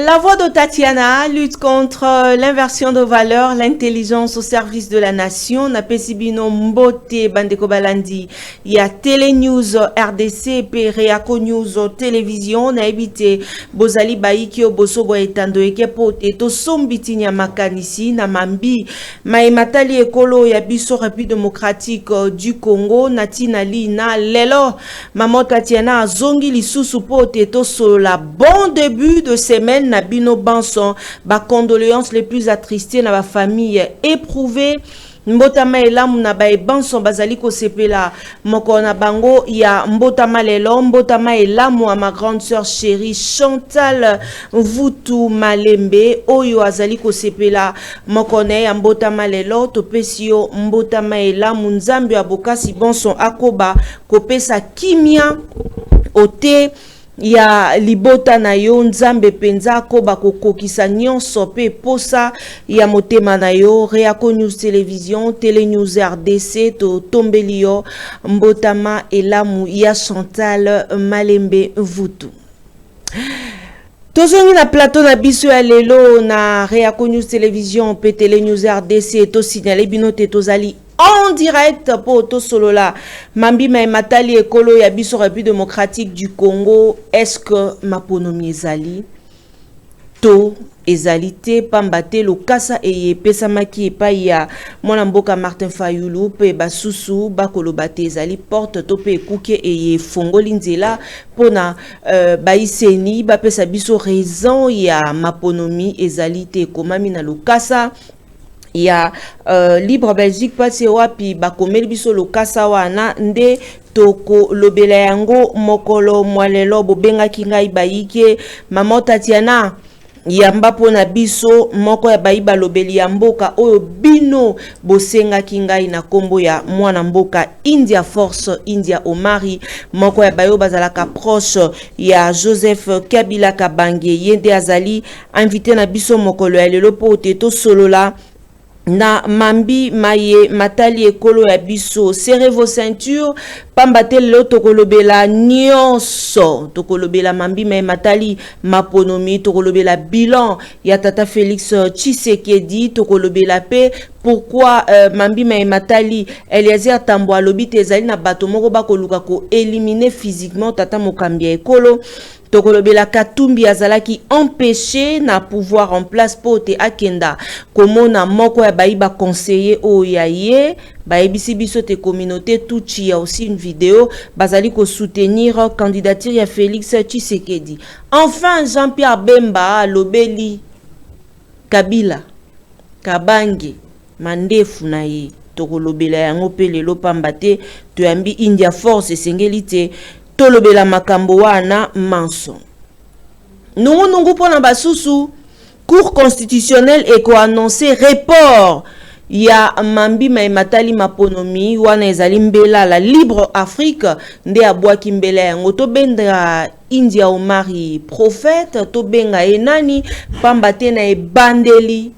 La voix de Tatiana lutte contre l'inversion de valeurs, l'intelligence au service de la nation. Na pesibino mbote bandeko balandi. Il y a Télé News RDC, Reaco News Télévision. Na ebite bozali baiki obosobo etando ekepo eto sombiti nya makanisi na mambi. Maematali ekolo ya biso République démocratique du Congo. Natina Lina lelo. Maman Tatiana zongi lisusu po eto so la bon début de semaine. Nabino Banson, ba condoléances les plus attristées na ba famille éprouvée. Mbotama elamu na ba Banson bazali ko sepela moko na bango ya mbotama lelo mbotama elamu a ma grande sœur chérie Chantal Vutu Malembe oyo azali ko sepela moko na ya mbotama lelo topesio mbotama elamu nzambe abokasi bonson akoba kopesa kimia ote ya libota na yo nzambe penza ko bakokokisa nyonso pe posa ya motema na yo. Reaco News Télévision, Télé News RDC to tombelio mbotama elamu ya Chantal Malembe Vutu. Tozongi na plateau na biso ya lelo na Reaco News Télévision pe Télé News RDC to signalé binote tozali en direct pour tout solo là. Mambi Matali ekolo ya biso République démocratique du Congo. Est-ce que maponomi ezali to ezalité pambate lo kasa eye pesamaki epai ya mwana mboka Martin Fayulu pe basusu bakolobate ezali porte to pe ekuke eye fongoli nzela pona baiseni bapesa biso raison ya maponomi ezalité komami na lo kasa ya Libre Belgique pasi wapi bakomeli biso lokasa wana nde toko lobela yango mokolo mwalelo bobengaki ngai bayike Maman Tatiana yamba pona biso moko ya bayiba lobeli ya mboka oyo bino bosengaki ngai na kombo ya mwana mboka India Force India Omari moko ya bayo bazalaka proche ya Joseph Kabila Kabange yende azali invité na biso mokolo ya lelo po teto solola na mambi maye matali ekolo ya biso. Serrez vos ceintures pambate lelo tokolobela nyonso tokolobela mambi maye matali maponomi tokolobela bilan ya tata Félix Tshisekedi tokolobela pe pourquoi mambi maye matali Eliezer Tambo alobi te ezali na bato moko bakoluka ko éliminer physiquement tata mokambi ya ekolo. Tokolobela Katumbi azalaki empêché na pouvoir en place pote akenda komona moko ya bayiba conseiller oyaye baebisi biso te communauté tuchi ya aussi une vidéo bazali ko soutenir candidature ya Félix Tshisekedi. Enfin Jean-Pierre Bemba lobeli Kabila Kabange mandefu na ye tokolobela yango pe lelo pambate toyambi India Force esengelite tolobela makambo wana manso. Nungu pona basusu Cour constitutionnelle eko annoncé report ya mambi matali maponomi wana ezali mbela la Libre Afrique nde abwaki mbela yango to benda India Omari prophète to benga enani pambate na ebandeli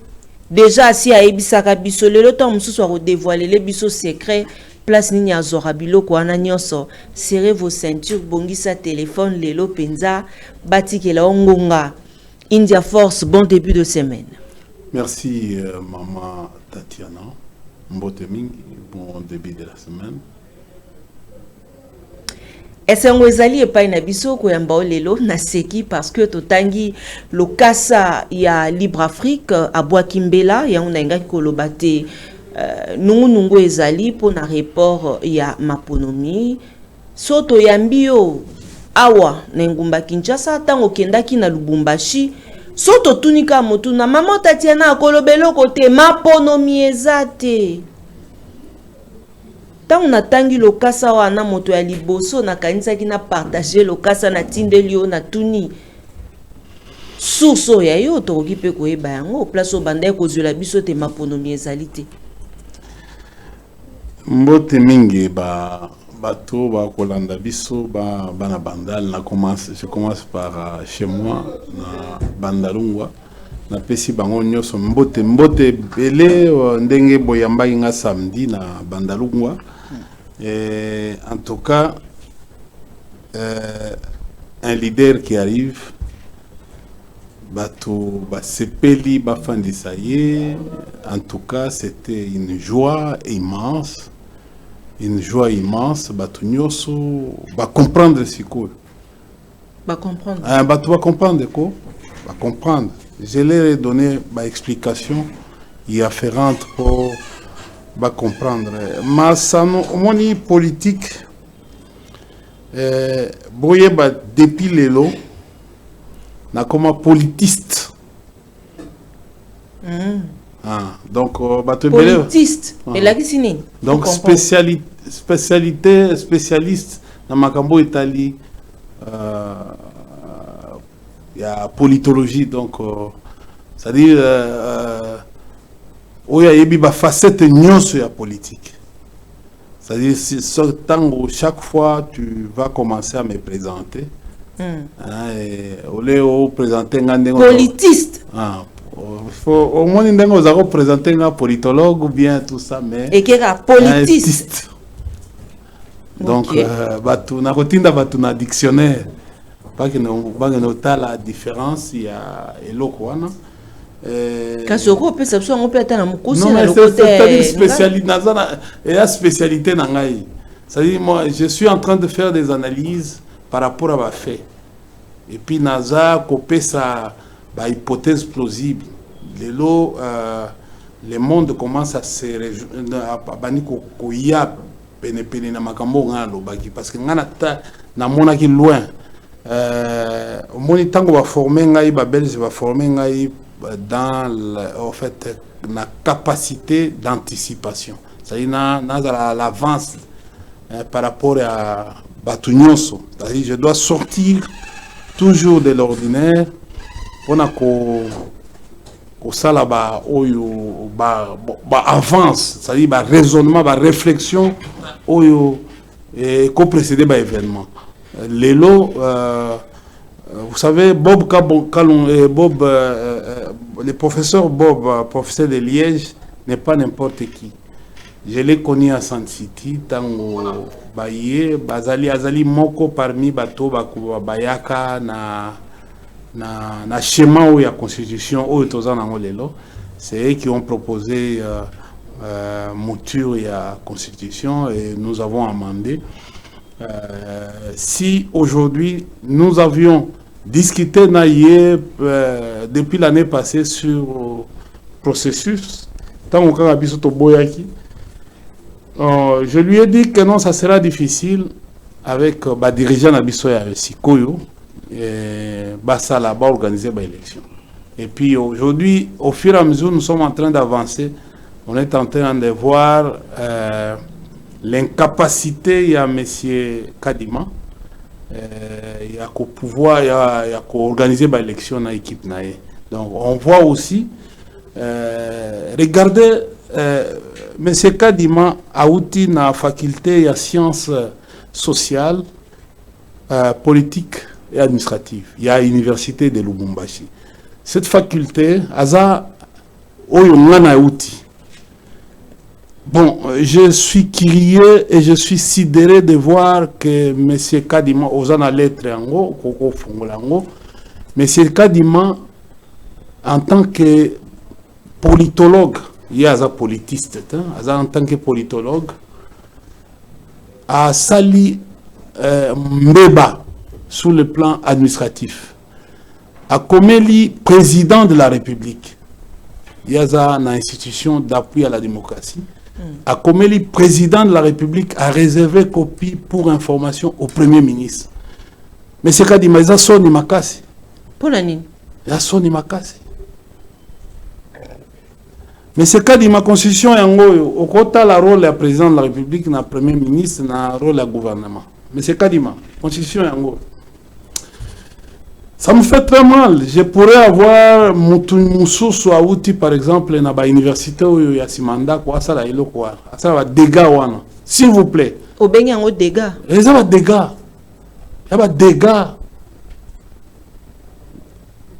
déjà si aebisaka biso lelo to mususu ko dévoiler le biso secret. Place nini azora biloko wana nyonso. Serrez vos ceintures bongisa téléphone lelo penza batikela ongonga. India Force, bon début de semaine. Merci maman Tatiana. Mbote mingi, bon début de la semaine. Esengo ezali epai na biso ko yamba lelo na seki parce que totangi lokasa ya Libre Afrique abwa kimbela ya unangaki kolobate nungu ezali po na report ya maponomi soto yambio awa na ngumba Kinshasa tango kendaki na Lubumbashi soto tunika motu na Maman Tatiana akolobelo kote maponomi ezate tango natangi lokasa wana moto ya liboso na kanisaki na partager lokasa na tindelio na tuni source ya yo tokoki pe koyeba yango place obanda kozwela biso te maponomi ezali te. Mbote mingi bato ba kolanda biso bana bandal je commence par chez moi na Bandalungwa na pesi bango nyoso mbote bele ndenge boyamba nga samedi na Bandalungwa. En tout cas un leader qui arrive bato basepeli bafandisa ye. En tout cas, c'était une joie immense. Une joie immense. Bato nyoso ba comprendre sikoyo. Ba comprendre. Bato ba comprendre quoi? Ba comprendre. Je leur ai donné ma explication y afférente pour ba comprendre. Mais ça moni politique boye ba depuis lelo na comme politiste. Donc politiste. Et là qui signe. Donc spécialiste na makambo Italie. Il y a politologie, donc c'est-à-dire il y a une facette nyonso ya politique. C'est-à-dire chaque fois tu vas commencer à me présenter. Au présenter politiste. Au moins vous allez présenter un politologue ou bien tout ça, mais et qui est politiste. Donc batu na kotinda batu na dictionnaire. Pas que nous la différence, il y a eloko wana. Kasoko peut ça on peut attendre mukosi na le côté spécialité na ngai. C'est-à-dire moi je suis en train de faire des analyses par rapport à ma fait. Et puis naza kopé ça ba hypothèse plausible. Le monde commence à se bani ko ya pene na makambo ngalo baki parce que ngana ta na mona ki loin. Au moins tango va former ngai ba belge va former ngai dans en fait la capacité d'anticipation. C'est-à-dire na l'avance par rapport à batunyoso. C'est-à-dire je dois sortir toujours de l'ordinaire pour sala ba oyo ba avance, c'est-à-dire ba raisonnement, ba réflexion oyo et ko précéder ba événement. Lelo vous savez Bob le professeur Bob, professeur de Liège, n'est pas n'importe qui. Je l'ai connu à San City tango baye azali moko parmi bato bayaka na schéma ou la constitution ou lelo. C'est eux qui ont proposé mouture et la constitution et nous avons amendé. Si aujourd'hui nous avions discuté depuis l'année passée sur le processus, je lui ai dit que non, ça sera difficile avec les dirigeants de Sikoyo et Basala va organiser l'élection. Et puis aujourd'hui, au fur et à mesure, nous sommes en train d'avancer. On est en train de voir l'incapacité de M. Kadima il y a qu'au pouvoir, il y a qu'à organiser l'élection dans l'équipe. Donc on voit aussi, regardez, M. Kadima a outil dans la faculté de sciences sociales, politiques et administratives. Il y a l'université de Lubumbashi. Cette faculté, Aza, Oyonana outil. Bon, je suis curieux et je suis sidéré de voir que M. Kadima, osana lettre en Koko Fongolango, M. Kadima, en tant que politologue, il y a un politiste, en tant que politologue, a sali Mbeba sur le plan administratif, a commis président de la République. Il y a une institution d'appui à la démocratie. A commis président de la République a réservé copie pour information au Premier ministre. Mais c'est Kadima, il a son Makasi. Pour l'année. Il a son Makasi. Mais c'est Kadima, constitution, au côté la rôle du président de la République, le Premier ministre, le rôle du gouvernement. Mais c'est Kadima, constitution, ça me fait très mal. Je pourrais avoir Moussou Souaouti, par exemple, dans l'université où il y a Simanda, quoi, ça là, il quoi. Ça va dégâts, s'il vous plaît. Au béni en dégâts. Et ça va dégâts. Ça va dégâts.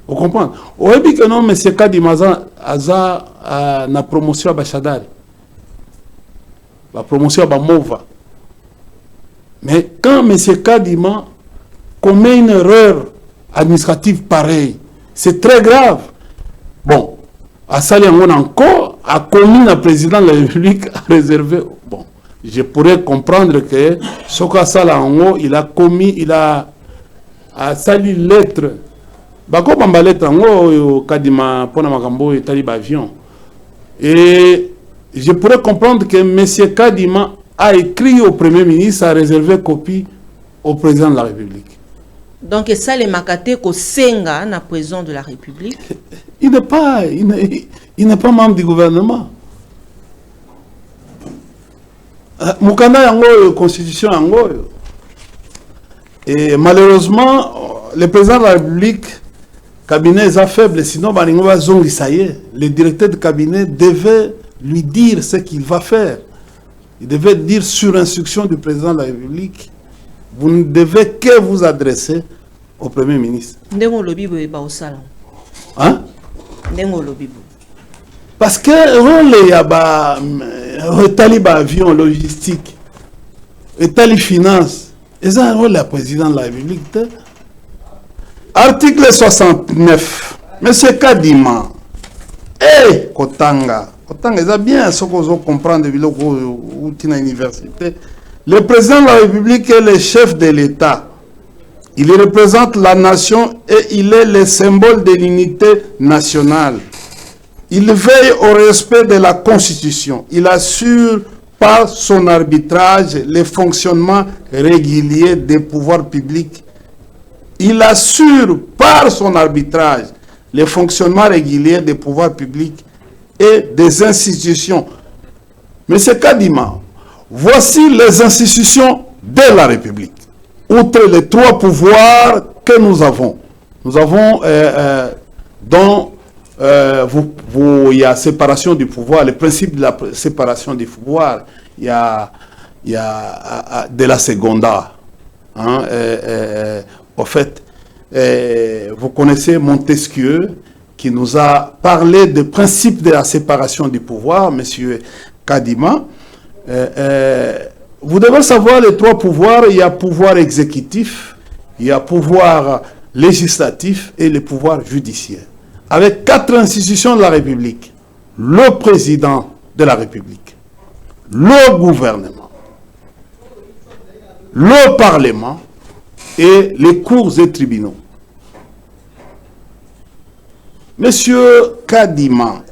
Vous comprenez? Au début que non, M. Kadima a na promotion à Bachadari. La promotion à Mova. Mais quand M. Kadima commet une erreur administrative pareille, C'est très grave. Bon, à Saliangon encore, a commis le président de la République à réserver. Bon, je pourrais comprendre que Soka Saliangon, il a commis, il a sali lettre. Bako bamba lettre ngo kadima pona makambo etali avion. Et je pourrais comprendre que M. Kadima a écrit au Premier ministre à réserver copie au président de la République. Donc ça les makate ko senga na président de la République. Il n'est pas membre du gouvernement. Mukanda yango constitution yango. Et malheureusement le président de la République cabinet est faible, sinon le directeur de cabinet devait lui dire ce qu'il va faire. Il devait dire sur instruction du président de la République, vous ne devez que vous adresser au Premier ministre. Hein? Parce que il y a avion logistique, et finance, et ça le président de la République. Article 69. Monsieur Kadima. Kotanga. Kotanga, c'est bien ce qu'on comprend de l'université. Le président de la République est le chef de l'État. Il représente la nation et il est le symbole de l'unité nationale. Il veille au respect de la Constitution. Il assure par son arbitrage le fonctionnement régulier des pouvoirs publics. Il assure par son arbitrage le fonctionnement régulier des pouvoirs publics et des institutions. Monsieur Kadima, voici les institutions de la République. Outre les trois pouvoirs que nous avons. Nous avons, il y a séparation du pouvoir, le principe de la séparation du pouvoir, il y a de la seconda. Hein, au fait, vous connaissez Montesquieu qui nous a parlé du principe de la séparation du pouvoir, monsieur Kadima. Vous devez savoir les trois pouvoirs. Il y a pouvoir exécutif, il y a pouvoir législatif et le pouvoir judiciaire. Avec 4 institutions de la République, le président de la République, le gouvernement, le Parlement et les cours et tribunaux. Monsieur Kadima,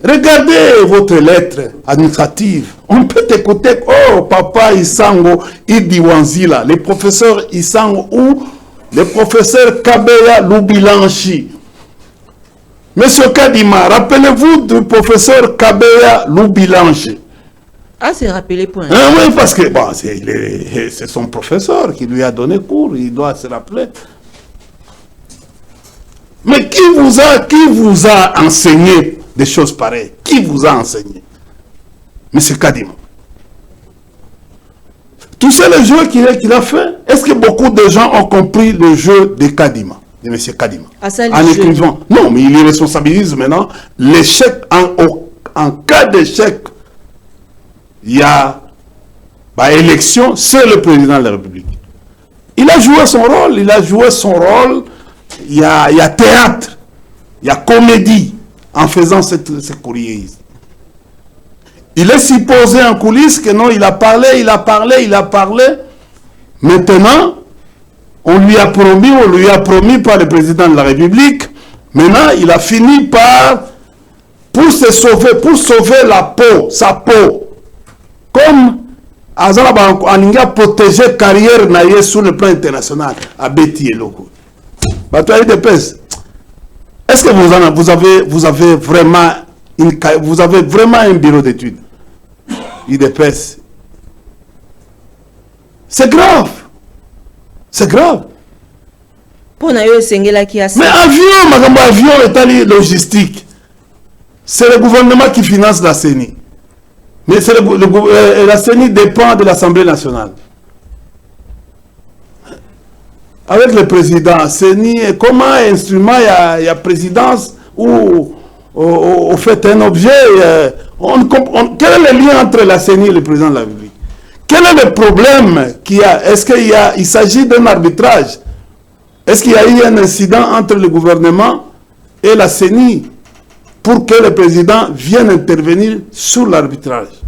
regardez votre lettre administrative. On peut écouter, oh, papa Isango Idiwanzila, le professeur Isango ou le professeur Kabeya Lubilanchi. Monsieur Kadima, rappelez-vous du professeur Kabeya Lubilanchi. Ah, c'est rappelé point. Oui, parce que bon, c'est son professeur qui lui a donné cours, il doit se rappeler. Mais qui vous a enseigné des choses pareilles? Qui vous a enseigné? Monsieur Kadima. Tous ces le jeu qu'il a fait, est-ce que beaucoup de gens ont compris le jeu de Kadima, de monsieur Kadima? En écrivant. Non, mais il responsabilise maintenant l'échec. En cas d'échec, il y a élection, c'est le président de la République. Il a joué son rôle, il y a théâtre, il y a comédie en faisant ce courrier. Il est supposé en coulisses que non, il a parlé. Maintenant, on lui a promis par le président de la République. Maintenant, il a fini par, pour sauver sa peau. Comme Azala Aninga protéger carrière naïe sur le plan international à Betty et Logo. Est-ce que vous avez vraiment un bureau d'études? IDPS. C'est grave. C'est grave. Mais avion est logistique. C'est le gouvernement qui finance la CENI. Mais la CENI dépend de l'Assemblée nationale. Avec le président, CENI, comment un instrument, il y a présidence ou au fait un objet. Quel est le lien entre la CENI et le président de la République? Quel est le problème qu'il y a? Est-ce qu'il s'agit d'un arbitrage? Est-ce qu'il y a eu un incident entre le gouvernement et la CENI pour que le président vienne intervenir sur l'arbitrage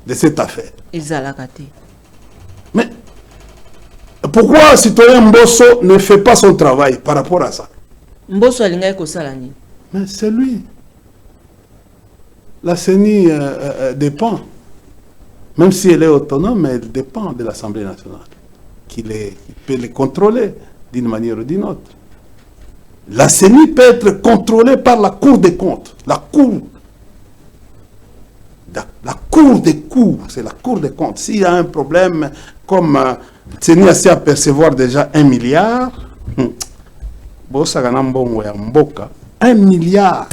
de cette affaire? Ils ont la raté. Mais pourquoi citoyen Mbosso ne fait pas son travail par rapport à ça? Mbosso alinga ko salani. Mais c'est lui. La CENI dépend, même si elle est autonome, elle dépend de l'Assemblée nationale, qui peut les contrôler d'une manière ou d'une autre. La CENI peut être contrôlée par la Cour des comptes. La Cour des cours, c'est la Cour des comptes. S'il y a un problème, comme CENI a su apercevoir déjà 1 milliard, 1 milliard.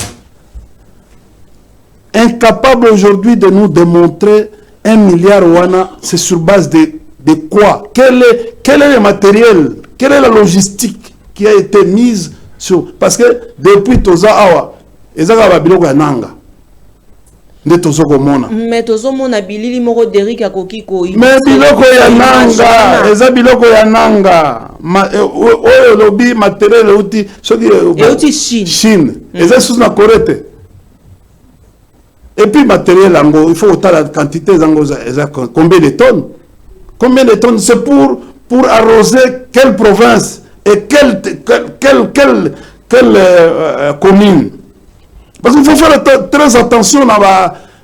Incapable aujourd'hui de nous démontrer 1 milliard wana, c'est sur base de quoi? Quel est le matériel? Quelle est la logistique qui a été mise sur? Parce que depuis Toza Awa, ezaka ba biloko ya nanga. Nde tozo komona. Mais tozo mona bilili moko Derrick akoki ko. Mais biloko ya nanga, eza biloko ya nanga. Oyo lobi matériel outi soki outi Chine. Eza sous na correcte. Et puis matériel ango, il faut autant la quantité zango, combien de tonnes? Combien de tonnes? C'est pour arroser quelle province et quelle commune? Parce qu'il faut faire très attention.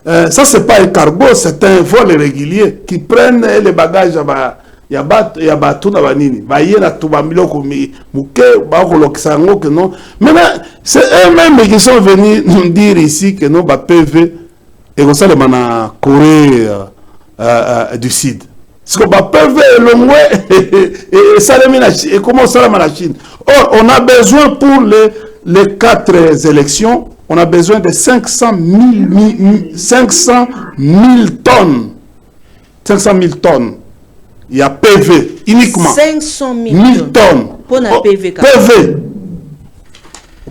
Ça, c'est pas un cargo, c'est un vol régulier qui prennent les bagages. Il y a tout dans vanini. Il y a tout maintenant, c'est eux-mêmes qui sont venus nous dire ici que nous PV et comme ça le mana Corée du Sud. Parce que PV est long et ça et comment ça la Chine. Or, on a besoin pour les 4 élections, on a besoin de 500 000 tonnes. 500 000 tonnes. Il y a PV uniquement. 500 000 tonnes. Pour la PV. PV.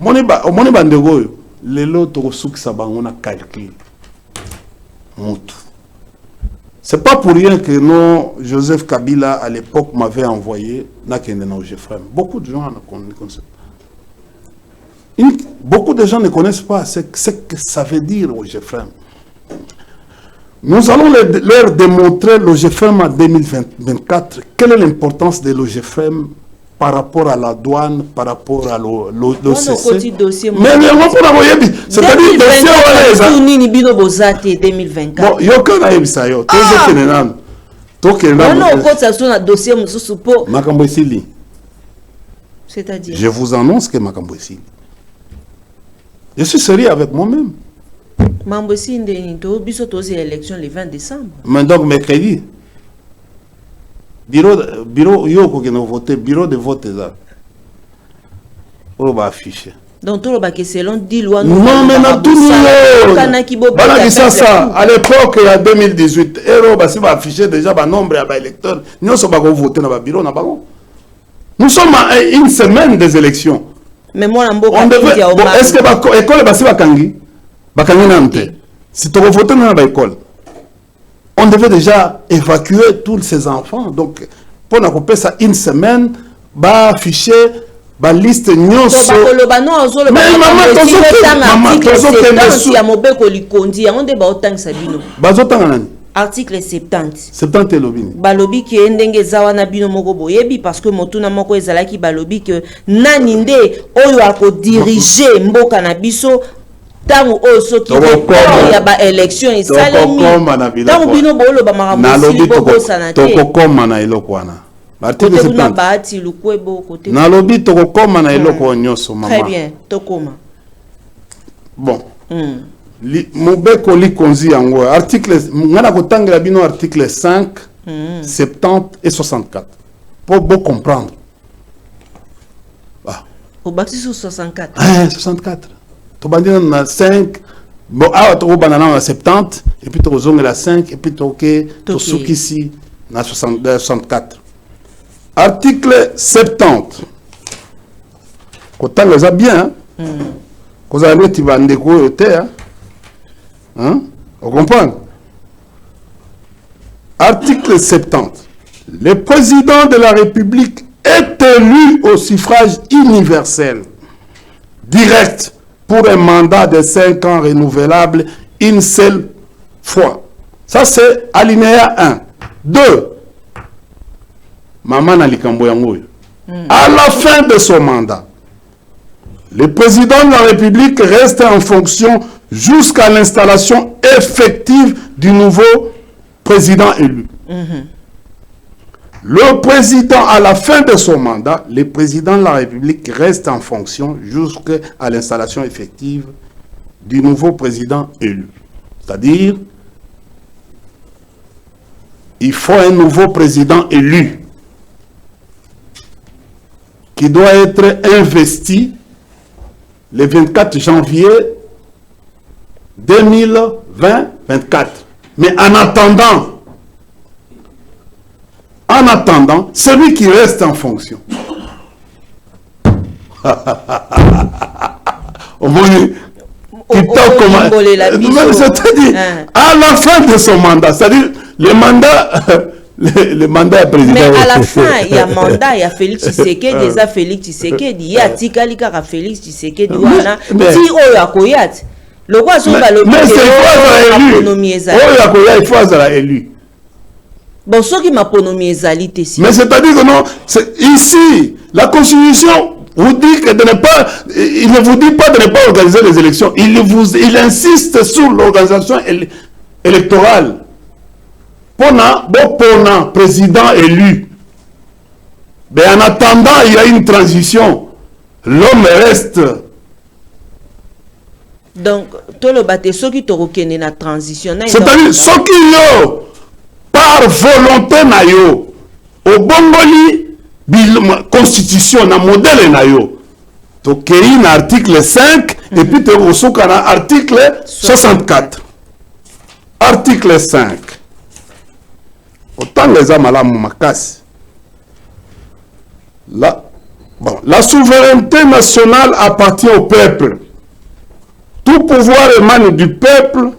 Au moins, les lots on a calculé. C'est pas pour rien que non, Joseph Kabila à l'époque m'avait envoyé beaucoup de gens ne connaissent pas. Beaucoup de gens ne connaissent pas ce que ça veut dire au GFM. Nous allons leur démontrer l'OGFM en 2024. Quelle est l'importance de l'OGFM par rapport à la douane, par rapport à l'OCC. Mais c'est-à-dire dossier 2024. Bon, yo kana ebisa yo. C'est-à-dire je vous annonce que Makambo Esili. Je suis sérieux avec moi-même. Mambo Esili élection le 20 décembre. Mais donc mercredi. Bureau yoko que nous voter, bureau de vote là. On va afficher. Donc tout le selon dit loi non mais na tout voilà ça à l'époque en 2018 ero ba si va afficher déjà ba nombre ya ba électeurs nous sommes pas voter dans ba bureau na bango. Nous sommes à une semaine des élections. Mais moi on devait est-ce que ba école ba si ba kangi nante si tu voter dans ba école on devait déjà évacuer tous ces enfants. Donc, pour nous couper ça une semaine, bah afficher, bah liste nyonso. Mais maman, article 70. 70 et lobby. Balobi ki endenge zawana bino moko boyebi parce que motuna moko ezalaki balobi que naninde oyo ako diriger mboka na biso. Tango oso ki ya ba élection isalemi tango bino bolo ba makambo boko sanate toko koma na eloko wana article 70 baati lukwebo côté na lobi toko koma na eloko nyonso maman très bien tokoma bon mobeko likonzi yango article ngana kotangela bino article 5 70 et 64 pour bien comprendre au bâti sur 64 64 tu vas dire 5, bon, tu vas 70, et puis tu vas 5, et puis tu vas ici, 64. Article 70. Quand tu as bien, quand tu vas vous comprenez? Article 70. Le président de la République est élu au suffrage universel, direct, pour un mandat de 5 ans renouvelable une seule fois. Ça, c'est alinéa 1. 2. Maman Nalikambo Yangoyo. À la fin de son mandat, le président de la République reste en fonction jusqu'à l'installation effective du nouveau président élu. Le président, à la fin de son mandat, le président de la République reste en fonction jusqu'à l'installation effective du nouveau président élu. C'est-à-dire, il faut un nouveau président élu qui doit être investi le 24 janvier 2024. Mais en attendant, celui qui reste en fonction. C'est-à-dire, à la fin de son mandat, c'est-à-dire le mandat, le mandat président. Mais à la fin, il y a mandat, il y a Félix Tshisekedi, il y a Félix Tshisekedi, il y a Tikali Kaka Félix Tshisekedi, wana, ti oyakoyat. Le roi Zonga le mais c'est il faut avoir élu. Bon, ce qui m'a pronommé Ezalité. Mais c'est-à-dire que non, ici, la Constitution vous dit que de ne pas, il ne vous dit pas de ne pas organiser les élections. Il insiste sur l'organisation électorale. Pour un président élu. Mais en attendant, il y a une transition. L'homme reste. Donc, tout le bâtiment, ceux qui ont la transition. C'est-à-dire, ceux qui ont par volonté nayo au bongoli constitution na modèle nayo to kei na article 5 et puis te osoka na article 64. Article 5 autant les amalamu makasi la souveraineté nationale appartient au peuple. Tout pouvoir émane du peuple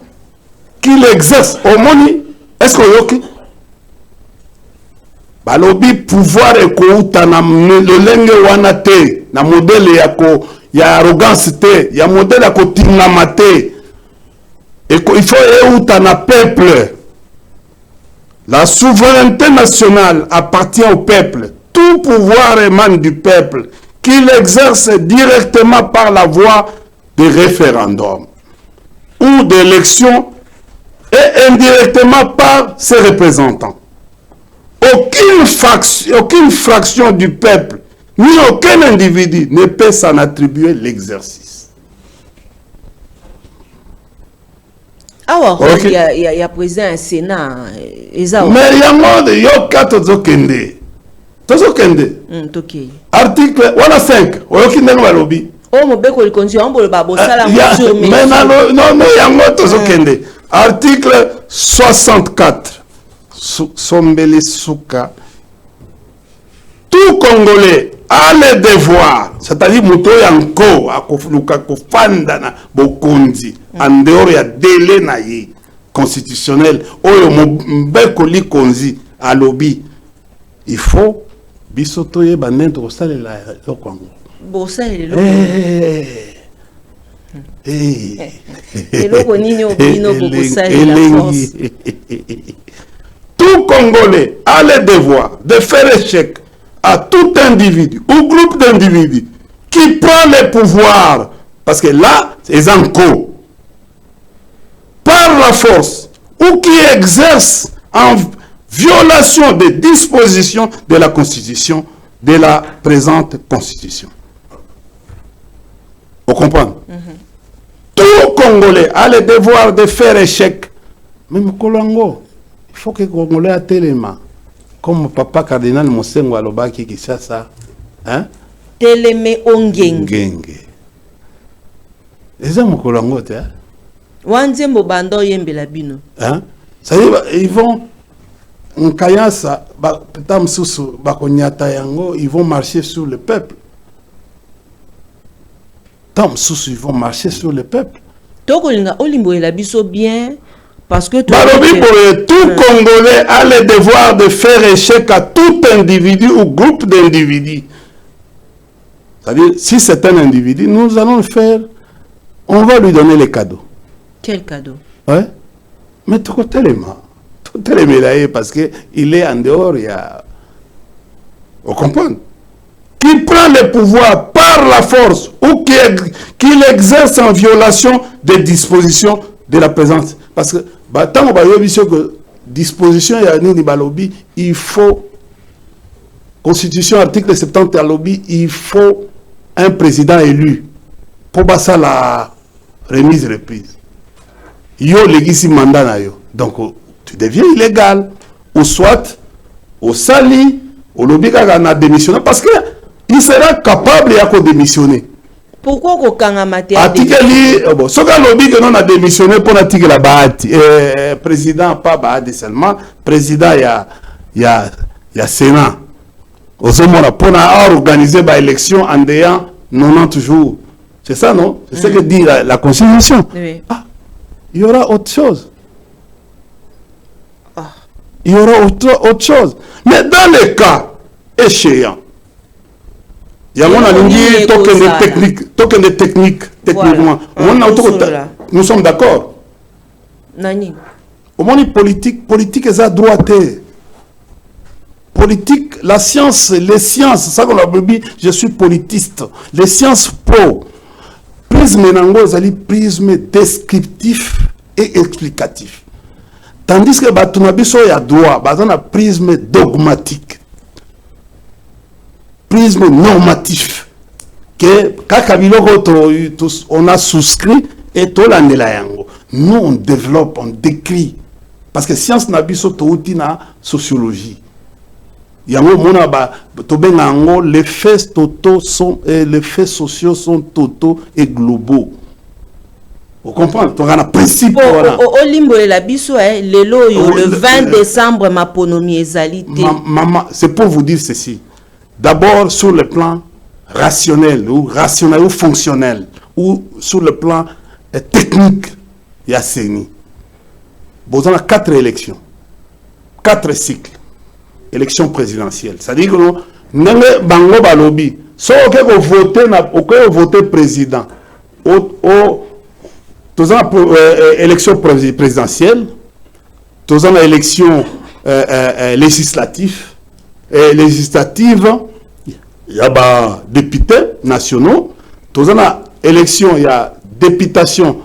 qui l'exerce au moni. Est-ce que yoki balobi pouvoir ekouta na lolenge wana te na modèle ya arrogance te ya modèle ya kotingama te il faut euta na peuple. La souveraineté nationale appartient au peuple. Tout pouvoir émane du peuple qui l'exerce directement par la voie de référendum ou d'élection et indirectement par ses représentants. Aucune fraction du peuple, ni aucun individu ne peut s'en attribuer l'exercice. Alors, il y a président un Sénat. Mais il y a 4 zokende. Article 5. Oh, mon bec, le conduit en bol, babo, ça mais non, article 64. Sombele Souka. Tout Congolais a le devoir, c'est-à-dire Mouto Yanko, à Kofanda na Bokonzi, en dehors ya délai na ye constitutionnel, Oyo Mbeko li Konzi, à lobby. Il faut bisotoye banento kosale la Kongo. Bossa et le Tout Congolais a le devoir de faire échec à tout individu ou groupe d'individus qui prend le pouvoir, parce que là, c'est encore par la force ou qui exerce en violation des dispositions de la Constitution, de la présente Constitution. Vous comprenez? Tout Congolais a le devoir de faire échec. Même Kolongo, il faut que Congolais a tellement, comme papa cardinal Mosengo Alobaki qui ça, hein? Teleme Ongenge. Les hommes Kolongo, hein? Wanzembo bando yembe la bino. Hein? Ça y est, ils vont en Kayasa, ils vont marcher sur le peuple. Ils vont marcher sur le peuple. Tokolinga olimbo la biso bien Parce que tout Congolais a le devoir de faire échec à tout individu ou groupe d'individus. C'est-à-dire, si c'est un individu, nous allons le faire. On va lui donner les cadeaux. Quel cadeau? Ouais. Mais tout est médaillé parce qu'il est en dehors, il y a... On comprend? Qui prend le pouvoir par la force ou qu'il exerce en violation des dispositions de la présence. Parce que, tant qu'on va dire que disposition il y a ni balobi, il faut, Constitution, article 70 à lobby, il faut un président élu. Pour ça, la reprise. Yo légisi mandat na yo. Donc, tu deviens illégal. Ou soit, au sali, au lobby a démissionné. Parce que il sera capable de démissionner. Pourquoi qu'on a maté bon, ce que lobby que non a démissionné pour l'article la bahati. Président pas bahati seulement. Président il y a Sénat. Au moment pour organiser l'élection en déant 90 jours. C'est ça, non? C'est ce que dit la Constitution. Oui. Ah, il y aura autre chose. Il y aura autre chose. Mais dans le cas échéant, il y a un token de technique, techniquement. Voilà. Nous sommes d'accord. Nani? Au monde politique est à droite. Politique, la science, les sciences, ça qu'on a dit, je suis politiste. Les sciences pro. Prisme nango, c'est prisme descriptif et explicatif. Tandis que Batunabiso y a droit, un prisme dogmatique. Prisme normatif. Que on a souscrit et tout yango. Nous on développe, on décrit. Parce que science nabiso na sociologie. Yango mona ba tobengango les faits totaux sont les faits sociaux sont totaux et globaux. Vous comprenez? Tu as un principe. Au limbo de la biso, le 20 décembre, ma ponomie ezalité. Maman, c'est pour vous dire ceci. D'abord, sur le plan rationnel ou fonctionnel, ou sur le plan technique, il y a CENI. Vous avez 4 élections, 4 cycles. Élection présidentielle. C'est-à-dire que nous avons balobi. Si vous votez président, nous avons élection présidentielle, nous avons élection législative, il y a des députés nationaux, nous avons élection, il y a députation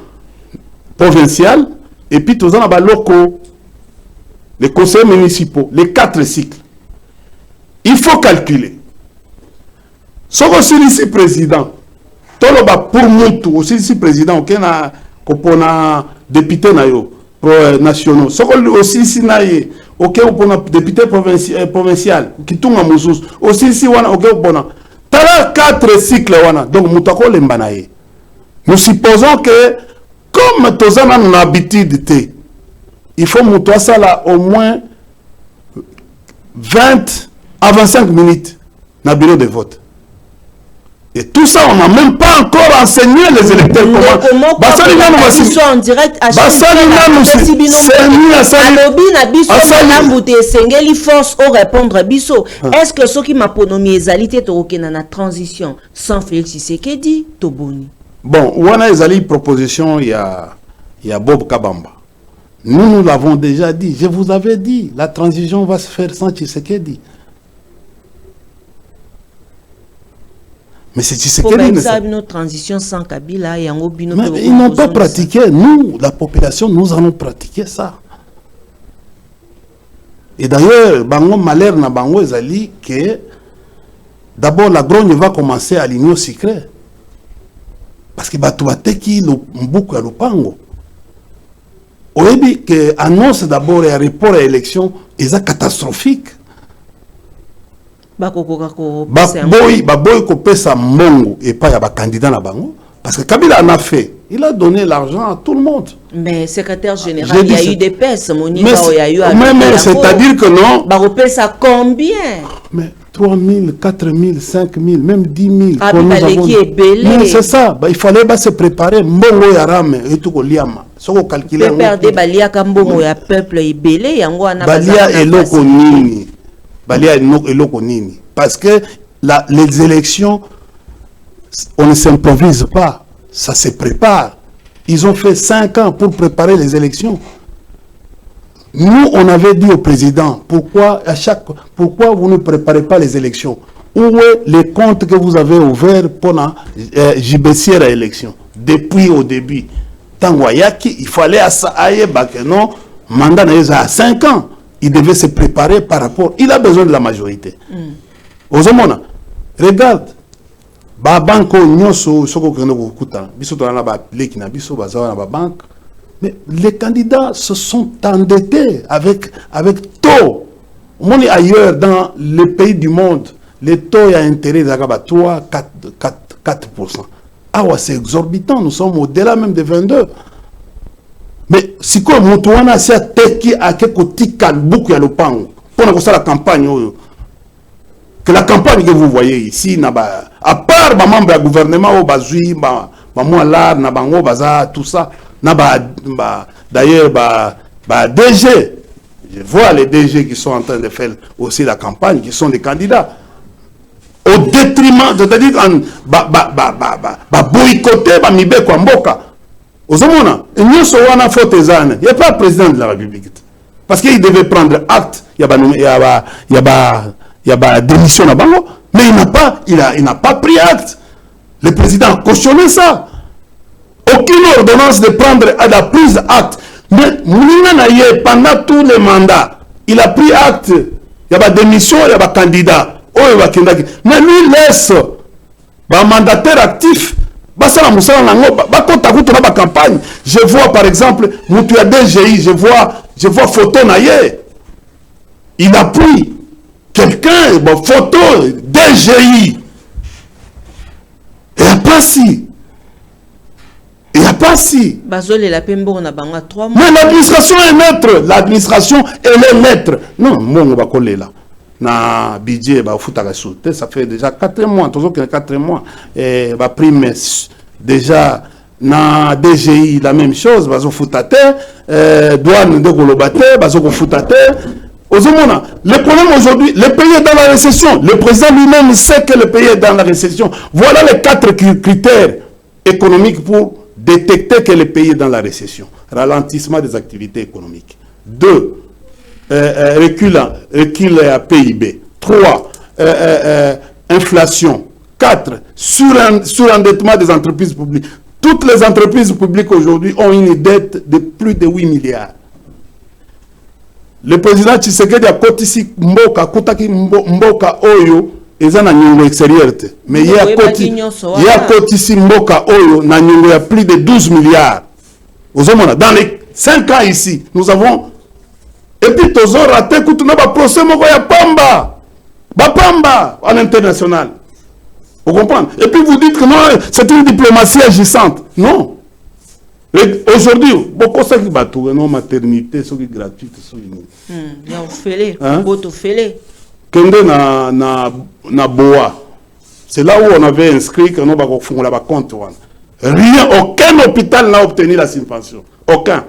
provinciale, et puis nous avons locaux, les conseils municipaux, les 4 cycles. Il faut calculer. Si vous êtes ici président, pour nous, aussi ici président, pour député nationaux, si vous aussi ici pour député provincial, qui tourne à Moussous, aussi ici, tu as 4 cycles. Donc, nous supposons que, comme nous avons une habitude, il faut monter ça là au moins 20 à 25 minutes dans le bureau de vote. Et tout ça, on n'a même pas encore enseigné les électeurs comment. Ils sont en direct à chaque force au répondre biso. Est-ce que ceux qui m'a ponomi égalité dans la transition sans Félix Tshisekedi Toboni? Bon, on a une proposition, il y a Bob Kabamba. Nous l'avons déjà dit. Je vous avais dit, la transition va se faire sans Tshisekedi. Mais c'est Tshisekedi. Notre transition sans Kabila et ils n'ont pas pratiqué. Nous, la population, nous allons pratiquer ça. Et d'ailleurs, Bango malheur na Bango ezali que d'abord la grogne va commencer à l'union secrète. Parce que Batouate qui l'mbouko à l'opango. On dit que annonce d'abord et report à l'élection est catastrophique. Baboy ko pesa mongo et pas y a ba candidat na bango parce que Kabila en a fait. Il a donné l'argent à tout le monde. Mais secrétaire général, il y a eu des pèses, c'est-à-dire que non. Bah pesa combien? Mais 3 000, 4 000, 5 000, même 10 000. Ah, mais c'est ça. Il fallait se préparer. Mbongo yarame et tout liama. soko calculer perdre balia kambongo ya peuple ebele yango wana balia eloko nini parce que les élections on ne s'improvise pas, ça se prépare. Ils ont fait 5 ans pour préparer les élections. Nous, on avait dit au président, pourquoi vous ne préparez pas les élections? Où est les comptes que vous avez ouverts pendant JBC à l'élection? Depuis au début. Tanguayaki, il fallait à non, mandat à 5 ans. Il devait se préparer par rapport. Il a besoin de la majorité. Ozomona, regarde. Ba banko nyoso soko kendo kukuta biso to na ba leki na biso bazawa na ba banque, mais les candidats se sont endettés avec taux. On est ailleurs dans les pays du monde, les taux d'intérêt de 3 4%. Ah ouais, c'est exorbitant, nous sommes au-delà même de 22. Mais si quoi motoana sia teki akekoti kalbuku ya lopango pour la campagne que la campagne que vous voyez ici, à part les membres du gouvernement, tout ça, d'ailleurs, DG, je vois les DG qui sont en train de faire aussi la campagne, qui sont des candidats. Au détriment, c'est-à-dire, boycotter, mibeko mboka. Aux hommes, il n'y a pas le président de la République. Parce qu'il devait prendre acte, il y a la démission à Bango, mais il n'a pas pris acte. Le président a cautionné ça. Aucune ordonnance de prendre à la prise acte. Mais pendant tous les mandats, il a pris acte. Il y a la démission, il y a le candidat. Mais lui laisse un mandataire actif. Je vois par exemple, Moutou DGI, je vois photo naïe. Il a pris quelqu'un, bon, photo, DGI. Il n'y a pas si. Il n'y a pas si. Mais l'administration est neutre. L'administration, elle est neutre. Non, moi, on va coller là. Na budget, ça fait déjà 4 mois. 4 mois. Et ma prime, déjà, na DGI, la même chose. Douane de Golobate, le problème aujourd'hui, le pays est dans la récession. Le président lui-même sait que le pays est dans la récession. Voilà les 4 critères économiques pour détecter que le pays est dans la récession. Ralentissement des activités économiques. 2. Recul à PIB. 3. Inflation. 4. Surendettement des entreprises publiques. Toutes les entreprises publiques aujourd'hui ont une dette de plus de 8 milliards. Le président Tshisekedi a kotisi mboka kutaki mboka oyo eza na nyongo extérieure mais il y a kotisi mboka oyo na nyongo ya plus de 12 milliards. Dans les 5 ans ici, nous avons et puis tous ont raté kutuna ba procès moko ya pamba en international. Vous comprenez? Et puis vous dites que non, c'est une diplomatie agissante. Non. Aujourd'hui, beaucoup de gens qui ont maternité, sont gratuites. Kende na boa. C'est là où on avait inscrit que nous avons fait un compte. Rien, aucun hôpital n'a obtenu la subvention. Aucun.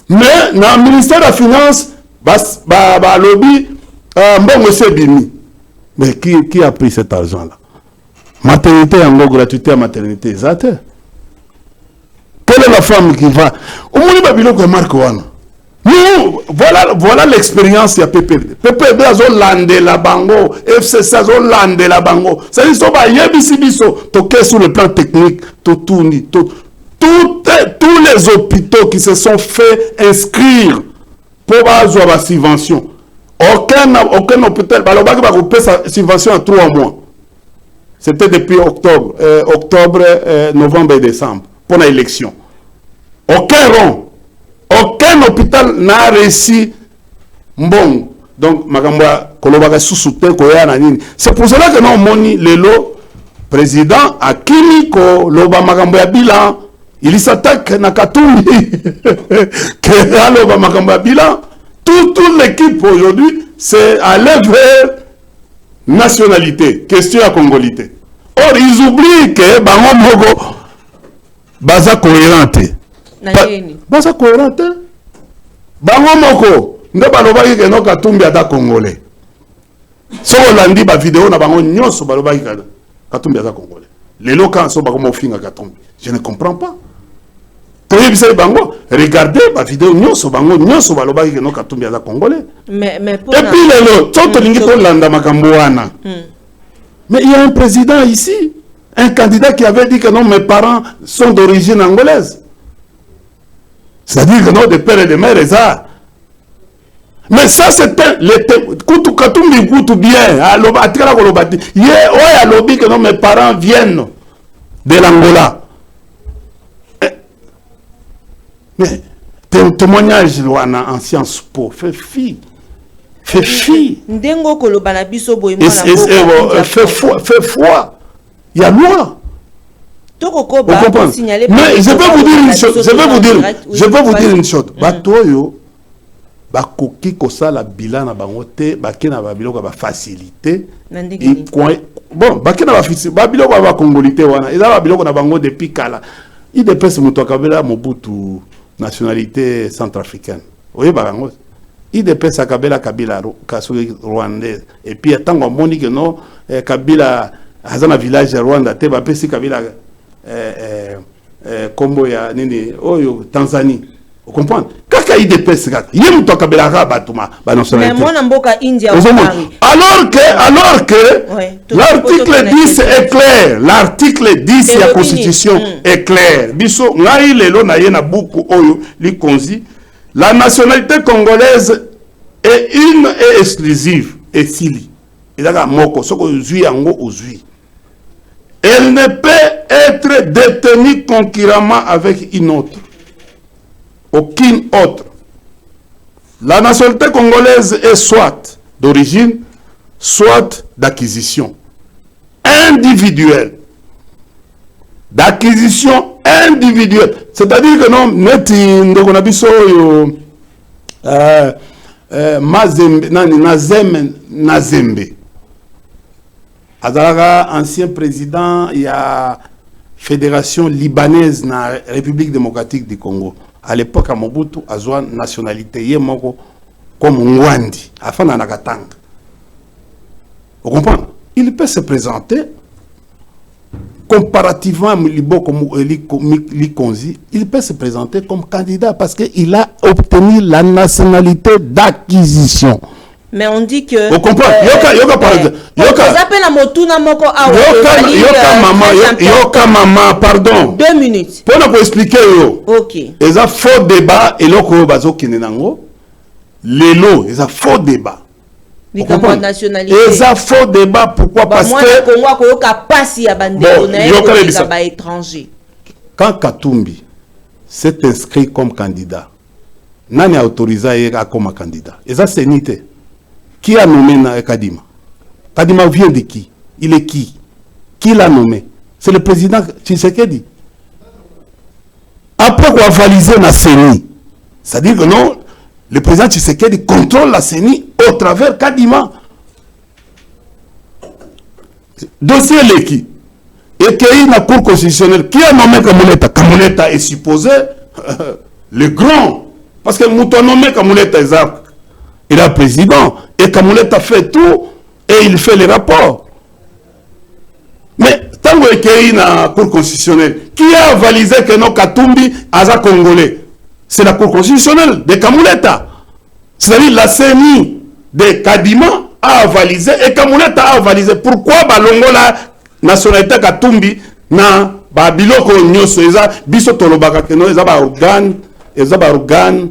Mais dans le ministère de la Finance, lobby, mais qui a pris cet argent-là? Maternité, en gros, gratuité à maternité, c'est ça. Quelle est la femme qui va au moins babilo que Marc Wana? Voilà l'expérience ya PPD. PPD a landé la bango, FCC a landé la bango. Ça dit soba yebisi biso toqué sur le plan technique, tous les hôpitaux qui se sont fait inscrire pour avoir la subvention. Aucun hôpital baloba qui va couper sa subvention en 3 mois. C'était depuis octobre, novembre et décembre pour l'élection. Aucun hôpital n'a réussi. Bon, donc, c'est pour cela que nous avons le président Akimi Loba Magamboya bilan. Il s'attaque à Katumbi. Loba Magamboya bilan. Toute l'équipe aujourd'hui, c'est à l'œuvre nationalité, question à congolité. Or, ils oublient que Bango Mogo, Baza cohérente. baza cohérent te bango moko nde balobaki ke no Katumbi ata congolais soko olandi bavideo na bango nyonso balobaki Katumbi ata congolais lelo kanso bakoma ofinga Katumbi je ne comprends pas toyebisai bango regardez bavideo nyonso bango nyonso balobaki ke no Katumbi ata congolais et puis lelo so tolingi tolanda makambo wana mais il y a un président ici un candidat qui avait dit que non mes parents sont d'origine angolaise. C'est-à-dire que non, de père et de mère, et ça. Mais ça, c'est Katumbi Koutou bien. Il que non, mes parents viennent de l'Angola. Mais témoignage en Sciences Po, fait fi. Fait fi. Fait foi. Il y a loi. Mais je vais vous dire une chose. Je vais vous dire une chose. Batoyo, bakoki kosala bilan na bangote, bakena ba biloko ba facilité. Bon, bakena ba biloko ba congolité wana. Eza ba biloko na bango depuis kala. Il dépêche muto kabela Mobutu nationalité centrafricaine. Oye bango. Il dépêche Kabila kasuri rwandais. Et puis attends on moni que non Kabila azana village Rwanda te ba pesi Kabila kombo ya nini oyo Tanzanie. Vous comprenez? Kaka IDPS kaka. Yem to kabela ka batuma ba nationalité. Mais moi na mboka India alors que ouais, l'article 10 est clair. L'article 10 de la Constitution est clair. Biso ngai lelo na yena buku oyo li konzi la nationalité congolaise est une et exclusive et sili. Il a moko soko zui yango ozui. Elle ne peut être détenue concurremment avec une autre. Aucune autre. La nationalité congolaise est soit d'origine, soit d'acquisition individuelle. D'acquisition individuelle. C'est-à-dire que non, neti ndokonabiso yo Mazembe, Nazembe. Azalaga, ancien président, il y a Fédération libanaise na République démocratique du Congo. À l'époque, à Mobutu, a une nationalité, yemoko comme Nwandi, afin de Nakatang. Vous comprenez? Il peut se présenter comparativement à Milibo comme Likonzi, il peut se présenter comme candidat parce qu'il a obtenu la nationalité d'acquisition. Mais on dit que... Vous comprenez? Yoka maman, pardon. 2 minutes. Pour nous expliquer, ok. Il y a faux débat et l'autre bazo kinenango. Lelo, il y a faux débat. Vous comprenez? Nationalité. Il y a faux débat. Pourquoi? Parce que... Quand Katumbi s'est inscrit comme candidat, nani a autorisé comme candidat? Et ça, c'est nité. Qui a nommé Kadima? Kadima vient de qui? Il est qui? Qui l'a nommé? C'est le président Tshisekedi. Après quoi avaliser la CENI? C'est-à-dire que non, le président Tshisekedi contrôle la CENI au travers Kadima. Dossier l'équipe. Et qu'il y a une cour constitutionnelle qui a nommé Kamuleta. Kamuleta est supposé le grand. Parce que Mouton nommé Kamuleta il est président. Et Kamuleta fait tout. Et il fait les rapports. Mais tant qu'il y a une cour constitutionnelle qui a avalisé que non Katumbi a congolais, c'est la cour constitutionnelle de Kamuleta. C'est-à-dire la CENI de Kadima a avalisé et Kamuleta a avalisé. Pourquoi Balongola nationalité Katumbi na babiloko nyoso eza biso tolobaka keno eza ba organe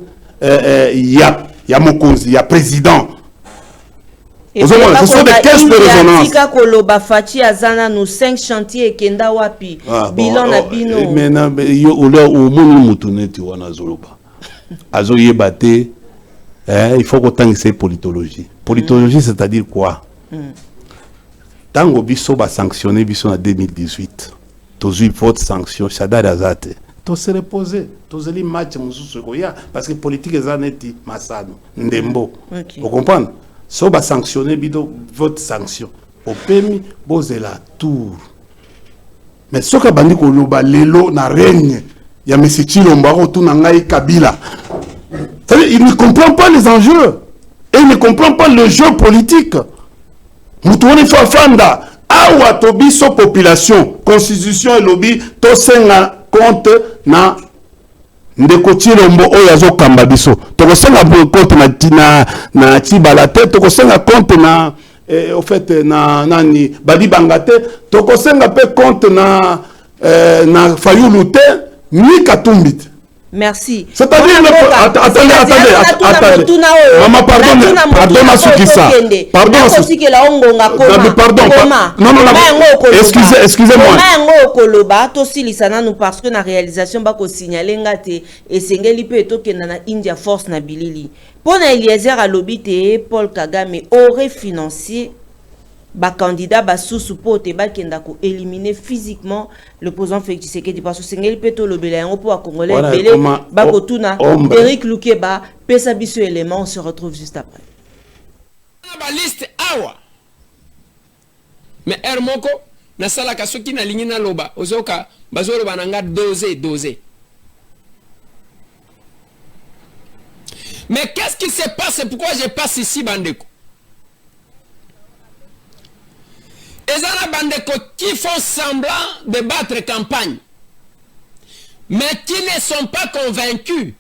ya mokonzi ya président. Ce sont des caisses de résonance. Tika koloba Fachi azana nous 5 chantiers kenda wapi bilan na bino. Mais yo au monde mutuneti wana zoloba. Azo yebate il faut qu'on tangue ces politologie. Politologie c'est-à-dire quoi? Tango biso ba sanctionné biso en 2018. Tozu vote sanction Shadar Azate. To se reposer, to zeli match mususu koya parce que politique ezaneti masano ndembo. Vous comprenez? So ba sanctionné bido vote sanction. Au pemi bozela tour. Mais soka bandi ko loba lelo na règne Il y a M. Chilombaro, tout Nangaï Kabila. Il ne comprend pas les enjeux. Et il ne comprend pas le jeu politique. Moutouni Fafanda, Awa Tobi so population, constitution et lobby, to senga compte na ndeko Chilombo oyazo kamba biso. Toko senga compte na Chibalate, toko senga compte na au fait na nani Badi Bangate, toko senga pe compte na Fayulu te ni Katumbit. Merci. C'est-à-dire, attendez. Maman, pardon, Sukisa. Pardon, non, excusez-moi. Parce que la réalisation, bako signaler ngate et sengeli pe to na India Force na bilili. Pour Eliezer à l'obité, Paul Kagame aurait financé ba candidat ba sous-supporté ba kenda ko éliminer physiquement le président Félix Tshisekedi parce que sengeli peto le belé en pour congolais belé ba ko tuna Eric Lukeba pesa biso élément. On se retrouve juste après. Ba liste awa mais hermoko na sala ka soki na lingina loba ozoka bazolo bananga doser. Mais qu'est-ce qui se passe? Pourquoi je passe ici bandeko? Les Bandeko qui font semblant de battre campagne, mais qui ne sont pas convaincus,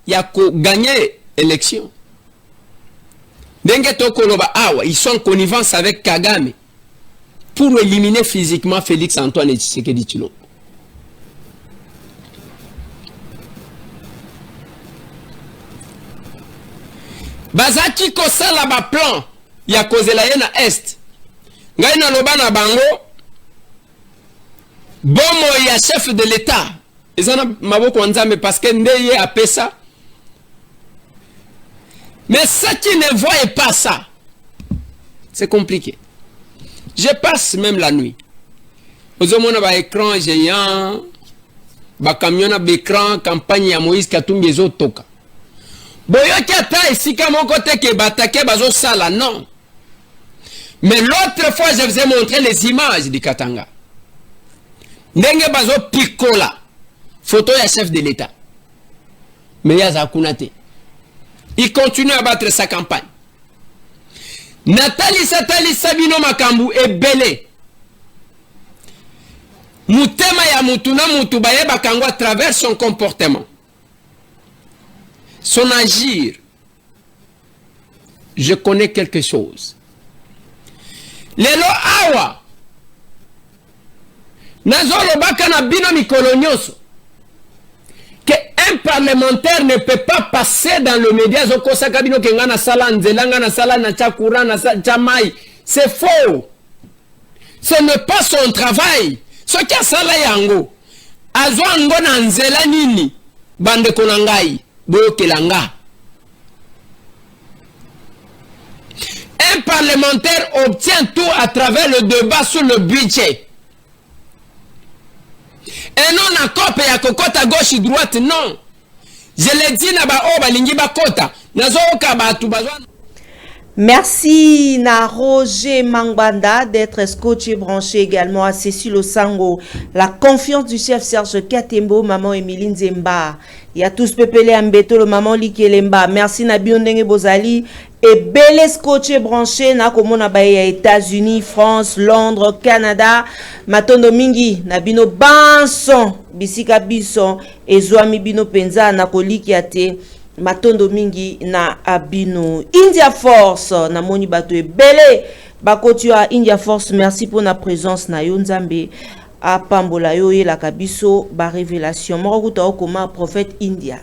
il y a gagné l'élection. Ils sont en connivence avec Kagame pour éliminer physiquement Félix Antoine Tshisekedi Tshilombo. Bazaki kosala ba plan, il y a causé la haine à Est. Ngai na loba na bango bomo ya chef de l'État ezana maboko nzambe parce que ndeye apesa. Mais ceux qui ne voient pas ça, c'est compliqué. Je passe même la nuit. Aux hommes ba écran géant, ba camion na écran campagne ya Moïse Katumbi ezotoka. Boyoki ata esika moko te ke batake bazo sala non. Mais l'autre fois, je vous ai montré les images du Katanga. Ndenge bazo pikola. Photo ya chef de l'État. Mais ya zakunate. Il continue à battre sa campagne. Nathalie Satali Sabino Makambu est belé. Mutema ya mutuna mutubaye bakango à travers son comportement. Son agir. Je connais quelque chose. Lelo awa nazolo baka na bino mikolo nyonso que un parlementaire ne peut pas passer dans le média zoko saka bino kenga na sala nzela nga na sala na chakura na chamai. C'est faux. Ce n'est pas son travail. Ce qui a sala yango azwa ngo na nzela nini bande konangai bokelanga. Un parlementaire obtient tout à travers le débat sur le budget. Et non à COP et à cocotte à gauche et droite, non. Je l'ai dit, balingi bakota. Merci na Roger Mangbanda d'être scotché branché également à Cécile Osango. La confiance du chef Serge Katembo, maman Emiline Zemba. Il y a tous pepele ambeto le maman Likelemba. Merci na Biondenge Bozali. Et belle scotché branché na komona baye États-Unis, France, Londres, Canada. Matondo mingi na bino banson bisika bison ezwami bino penza na koliki ate. Matondo mingi na abino. India Force na moni bato ebele bakotua India Force. Merci pour na présence na yo nzambe a pambola yo la kabiso ba révélation morokuta okoma prophète India.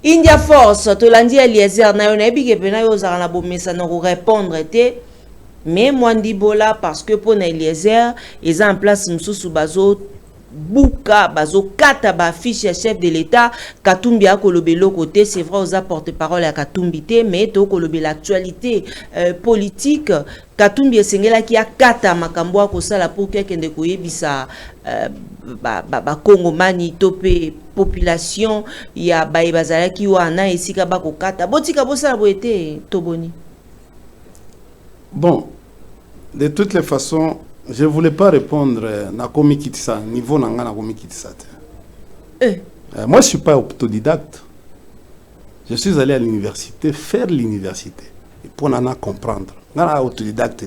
India Force to landi Eliezer na yo na ebike pena yo za na bomesa na répondre te mais mwandi bola parce que pour na Eliezer ils en place msusu bazo Bouka bazo kata ba fiche chef de l'État Katumbi a kolobelo côté c'est vrai aux porte-parole à Katumbi te mais to kolobe l'actualité politique Katumbi esengela ki a kata makambo a kosala pour que kende koyebisa ba Kongomani topé population ya ba bazala ki wana esika ba kokata botika bosala boete toboni. Bon, de toutes les façons je ne voulais pas répondre à Komi Kitisa, niveau Nanga na Komi Kitisa. Moi, je ne suis pas autodidacte. Je suis allé à l'université, faire l'université. Et pour en comprendre. Autodidacte,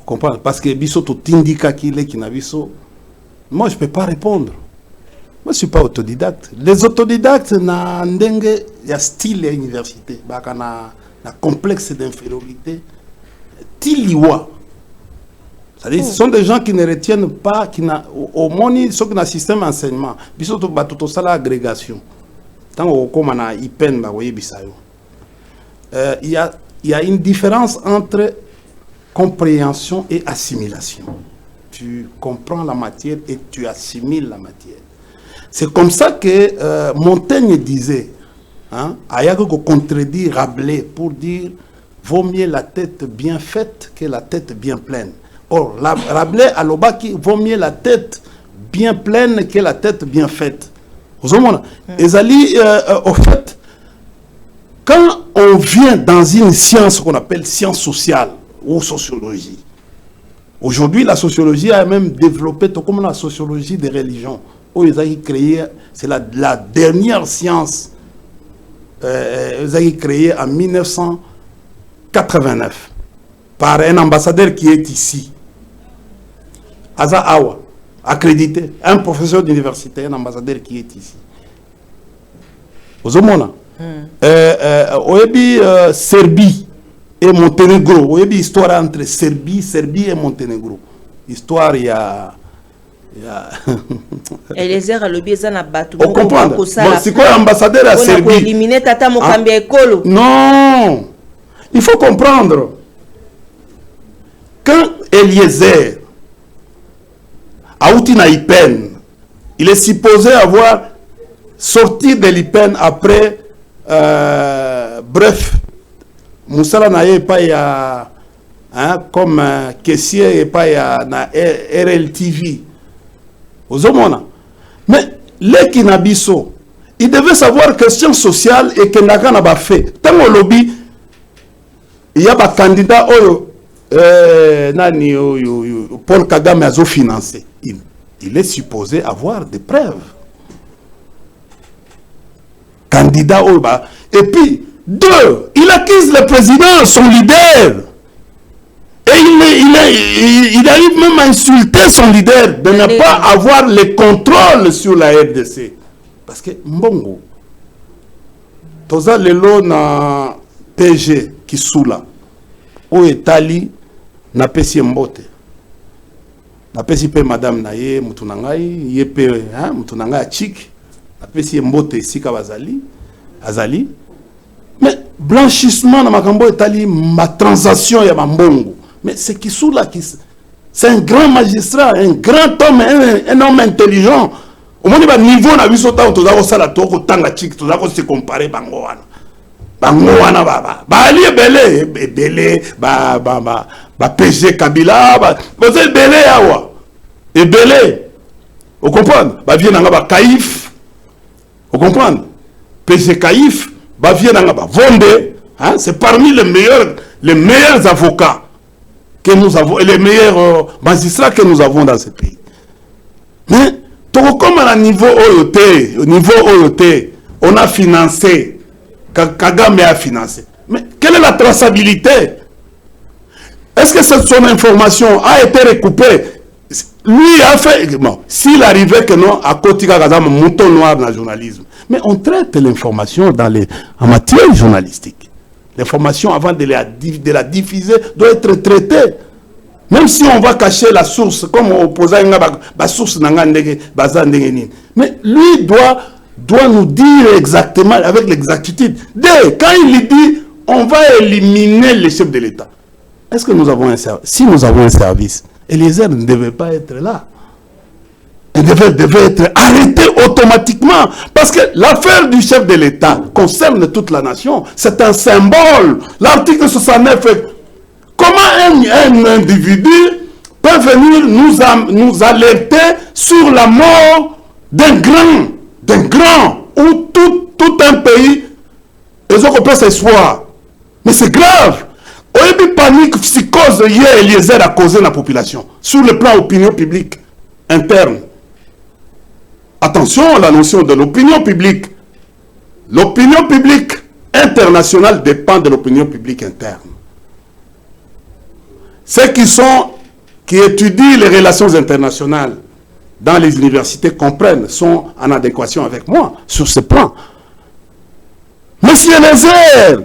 comprendre. Parce que biso to tindika qui n'a biso. Moi, je ne peux pas répondre. Moi, je ne suis pas autodidacte. Les autodidactes, il y a style à l'université. Il y a un complexe d'infériorité. Tiliwa. C'est-à-dire, ce sont des gens qui ne retiennent pas, au moins, ils sont dans le système d'enseignement. Ils sont dans la agrégation. Tant qu'on a IPEN, il y a une différence entre compréhension et assimilation. Tu comprends la matière et tu assimiles la matière. C'est comme ça que Montaigne disait, il y a que contredire Rabelais pour dire vaut mieux la tête bien faite que la tête bien pleine. Or, Rabelais à l'Obaki vaut mieux la tête bien pleine que la tête bien faite. Vous comprenez? Et au fait, quand on vient dans une science qu'on appelle science sociale ou sociologie, aujourd'hui la sociologie a même développé tout comme la sociologie des religions. C'est la dernière science créée en 1989 par un ambassadeur qui est ici. Aza Awa, accrédité, un professeur d'université, un ambassadeur qui est ici. Vous voyez, Serbie et Monténégro, vous voyez, histoire entre Serbie et Monténégro. Histoire, il y a... Et les airs à l'objet, ça n'a pas tout. On comprend. Bon, c'est quoi l'ambassadeur à Serbie? On a éliminé Tata Mokambia Ekolo. Non, il faut comprendre. Quand Eliezer a Outina Ipen, il est supposé avoir sorti de l'Ipen après, bref, Moussala n'a pas y a, comme caissier et pas y a na RLTV. Mais les Kinabiso, il devait savoir question sociale et que n'a pas fait. Tant au lobby, il y a un candidat Paul Kagame a financé. Il est supposé avoir des preuves. Candidat et puis, deux, il accuse le président, son leader. Et il arrive même à insulter son leader de ne pas avoir le contrôle sur la RDC. Parce que Mbongo, Toza Lelo na PG qui soula, au Etali, na pesi mbote. Na pesi pe madame na ye, mutunangai, ye pe, mutunangai chik, na pesi mbote sika bazali, azali. Mais blanchissement na makambo Etali, ma transaction ya Mbongo. Mais c'est Kissoula, c'est un grand magistrat, un grand homme, un homme intelligent. Au moins, niveau na biso ta to dako sala to ko tanga chik to dako se comparer bangoana. Bangoana ali belé ba PG Kabila ba c'est belé awa. Et belé. Vous comprenez? Ba vient nga ba Kaif. Vous comprenez? PG Kaif ba vient nga ba Vondé, c'est parmi les meilleurs avocats que nous avons, et les meilleurs magistrats que nous avons dans ce pays. Mais, comme à niveau OIT, on a financé, Kagame a financé. Mais quelle est la traçabilité? Est-ce que son information a été recoupée? Lui a fait, bon, s'il arrivait que non, à côté de mouton noir dans le journalisme. Mais on traite l'information en matière journalistique. L'information, avant de la diffuser, doit être traitée. Même si on va cacher la source, comme on posait la source, mais lui doit nous dire exactement, avec l'exactitude. Quand il dit, on va éliminer les chefs de l'État. Est-ce que nous avons un service? Si nous avons un service, Eliezer ne devait pas être là. Il devait être arrêté automatiquement. Parce que l'affaire du chef de l'État concerne toute la nation. C'est un symbole. L'article 69 fait comment un individu peut venir nous alerter sur la mort d'un grand, ou tout un pays, ils ont compris ce soir. Mais c'est grave. On a eu panique, psychose, hier, Eliezer a causé la population, sur le plan opinion publique interne. attention à la notion de l'opinion publique. L'opinion publique internationale dépend de l'opinion publique interne. Ceux qui étudient les relations internationales dans les universités comprennent, sont en adéquation avec moi sur ce plan. Monsieur Eliezer,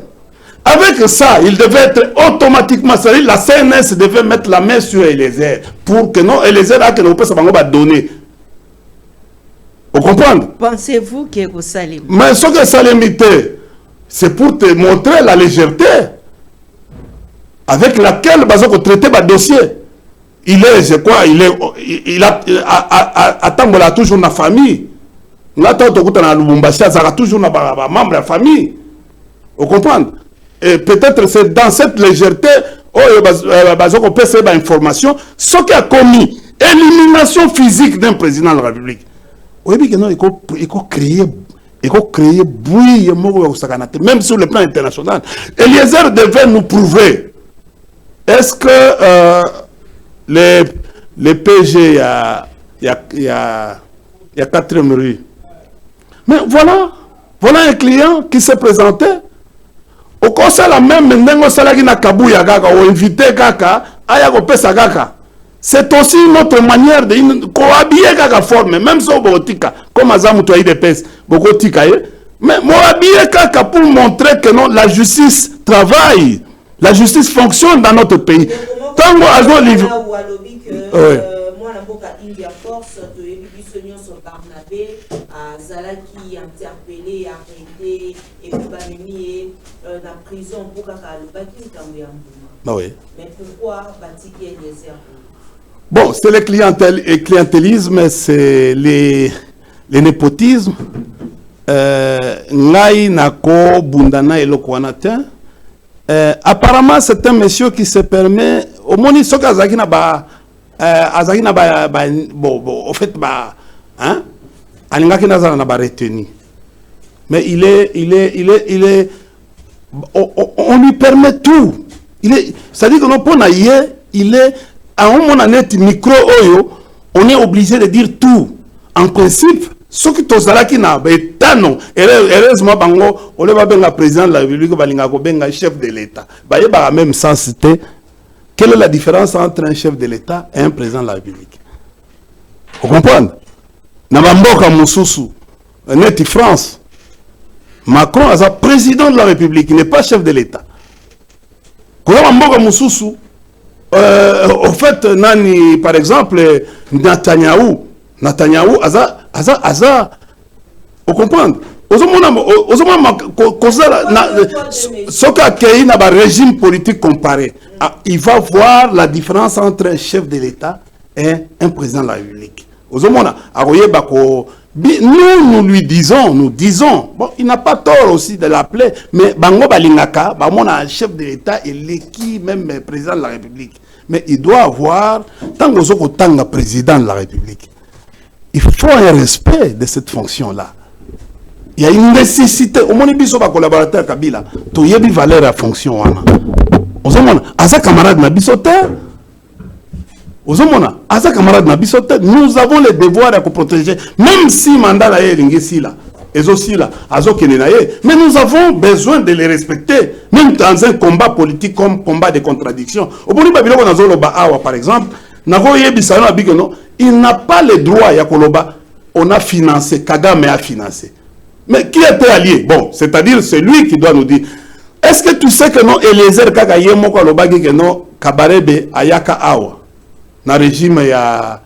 avec ça, il devait être automatiquement, c'est-à-dire la CNS devait mettre la main sur Eliezer pour que non, Eliezer a que nous puissions donner. Vous comprenez? Pensez-vous que vous salimez? Mais ce que ça limité, c'est pour te montrer la légèreté avec laquelle vous traitez votre dossier. Il est, c'est quoi? Il a toujours une famille. Il a toujours un membre de la famille. Vous comprenez? Et peut-être c'est dans cette légèreté qu'on peut faire l'information. Ce qui a commis élimination physique d'un président de la République. Oui, mais non, il faut créer bruit, même sur le plan international. Eliezer devait nous prouver. Est-ce que les PG, il y a 4e rue. Mais voilà un client qui s'est présenté. Au conseil, la même maintenant, on a Kabouya Gaga, on invité Gaga, Ayagopesa Gaga. C'est aussi notre manière de cohabiller Gaga forme, même si on botika, comme Azam Toy de Pes, Bogotika, mais habiller Gaga pour montrer que non, la justice travaille, la justice fonctionne dans notre pays. Tant que Azam livre. Moi, la India Force, tu es venu sur Barnabé, à Zalaki interpellé, arrêté, et puis la prison pour le bâti bah oui. Mais pourquoi bâtir Eliezer? Bon, c'est le clientélisme, c'est les népotismes. Ngai Nako Bundana et Lokwanata. Apparemment, c'est un monsieur qui se permet. Au moins, il au fait, retenu. Mais il est, on lui permet tout. C'est-à-dire que non, il est, à un moment donné, micro oyo, on est obligé de dire tout. En principe, ce qui est là, heureusement, on va bien le président de la République, le chef de l'État. Il y a même sens. Quelle est la différence entre un chef de l'État et un président de la République? Vous comprenez? Nabamboka Moussousou, net France. Macron est président de la République, il n'est pas chef de l'État. Nabamboka Moussousou, au fait, Nani, par exemple, Netanyahu, vous comprenez? Ce régime politique comparé, il va voir la différence entre un chef de l'État et un président de la République. Nous lui disons, bon, il n'a pas tort aussi de l'appeler, mais Bango Balingaka, un chef de l'État et l'équipe même président de la République. Mais il doit avoir, tant que président de la République, il faut un respect de cette fonction-là. Il y a une nécessité. Au moins, il y a un collaborateur Kabila. Tu y a une valeur à fonction. Camarade nous avons le devoir de protéger. Même si mandat est mais nous avons besoin de les respecter. Même dans un combat politique comme combat de contradiction. Par exemple, il n'a pas le droit. On a financé, Kagame a financé. Mais qui était allié? Bon, c'est-à-dire c'est lui qui doit nous dire. Est-ce que tu sais que non, Eliezer Kagaye Moko Lobagi que non, Kabarebe Ayaka Awa, na régime ya